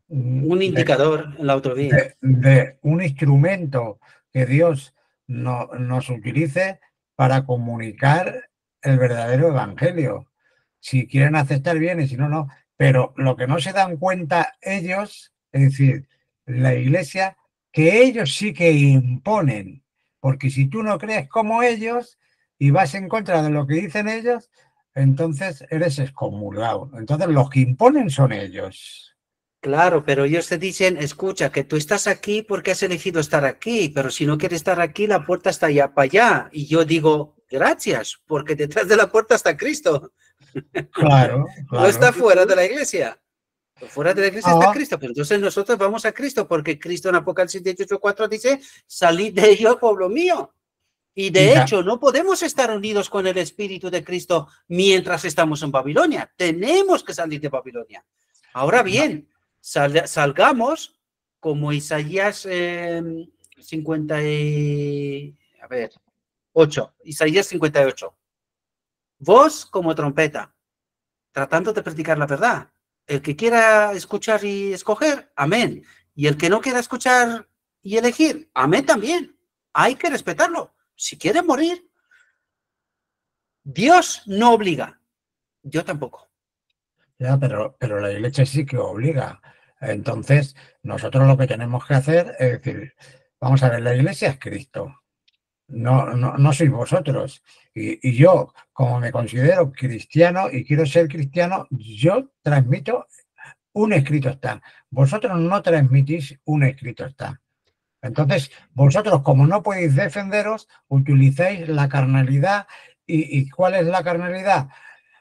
Un indicador en la autovía. de un instrumento que Dios nos utilice para comunicar el verdadero evangelio. Si quieren aceptar bien y si no, no. Pero lo que no se dan cuenta ellos, es decir, la iglesia, que ellos sí que imponen. Porque si tú no crees como ellos y vas en contra de lo que dicen ellos, entonces eres excomulgado. Entonces los que imponen son ellos. Claro, pero ellos te dicen, escucha, que tú estás aquí porque has elegido estar aquí, pero si no quieres estar aquí, la puerta está allá para allá. Y yo digo, gracias, porque detrás de la puerta está Cristo. Claro, No claro. está fuera de la iglesia. Fuera de la iglesia está Ah, Cristo, pero entonces nosotros vamos a Cristo, porque Cristo en Apocalipsis 18:4 dice, salid de ellos, pueblo mío. Y y de ta- hecho, no podemos estar unidos con el Espíritu de Cristo mientras estamos en Babilonia. Tenemos que salir de Babilonia. Ahora bien, salgamos como Isaías 8, Isaías 58. Voz como trompeta, tratando de predicar la verdad. El que quiera escuchar y escoger, amén. Y el que no quiera escuchar y elegir, amén también. Hay que respetarlo. Si quiere morir, Dios no obliga. Yo tampoco. ya, pero la iglesia sí que obliga. Entonces, nosotros lo que tenemos que hacer es decir, vamos a ver, la iglesia es Cristo, no sois vosotros. Y yo, como me considero cristiano y quiero ser cristiano, yo transmito un escrito está. Vosotros no transmitís un escrito está. Entonces, vosotros, como no podéis defenderos, utilizáis la carnalidad. ¿Y cuál es la carnalidad?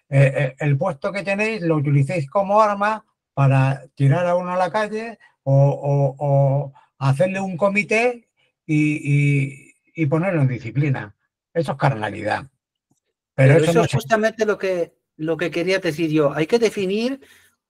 El puesto que tenéis lo utilicéis como arma para tirar a uno a la calle o hacerle un comité y ponerlo en disciplina. Eso es carnalidad. Pero Pero eso eso no es se... justamente lo que quería decir yo. Hay que definir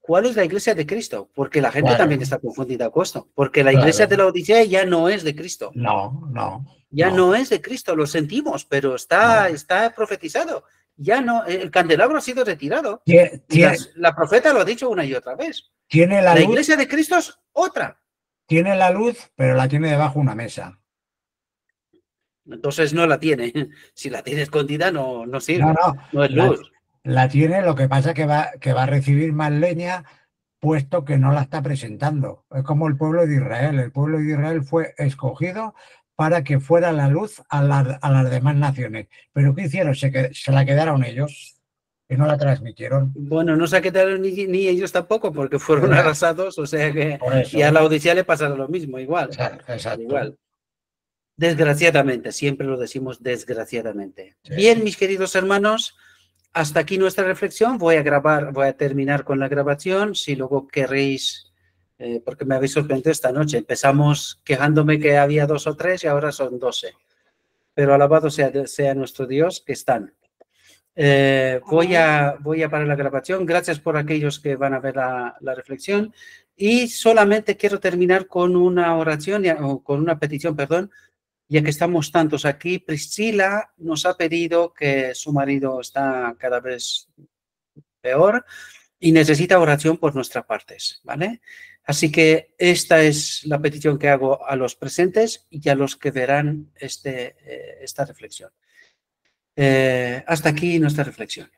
cuál es la iglesia de Cristo, porque la gente también Claro, está confundida con esto. Porque la iglesia de claro. la Odisea ya no es de Cristo. No, no, Ya no, no es de Cristo, lo sentimos, pero está no. profetizado. Ya no, el candelabro ha sido retirado. Y Tiene, la profeta lo ha dicho una y otra vez. tiene la La luz, iglesia de Cristo es otra. tiene la luz, pero la tiene debajo una mesa. Entonces no la tiene. Si la tiene escondida, no No, sirve. no, No es la, luz. La tiene, lo que pasa que va a recibir más leña puesto que no la está presentando. Es como el pueblo de Israel. El pueblo de Israel fue escogido para que fuera la luz a las demás naciones. ¿Pero qué hicieron? Se la quedaron ellos y no la transmitieron. Bueno, no se quedaron ni ellos tampoco porque fueron arrasados, o sea que y a la Odisea le pasará lo mismo, igual. Exacto. Igual. Desgraciadamente, siempre lo decimos desgraciadamente. Sí. Bien, mis queridos hermanos, hasta aquí nuestra reflexión. Voy a terminar con la grabación. Si luego queréis, porque me habéis sorprendido esta noche. Empezamos quejándome que había 2 o 3 y ahora son 12. Pero alabado sea nuestro Dios que están. Voy a parar la grabación. Gracias por aquellos que van a ver la reflexión. Y solamente quiero terminar con una oración, o con una petición, perdón. Ya que estamos tantos aquí, Priscila nos ha pedido que su marido está cada vez peor y necesita oración por nuestras partes, ¿vale? Así que esta es la petición que hago a los presentes y a los que verán esta reflexión. Hasta aquí nuestra reflexión.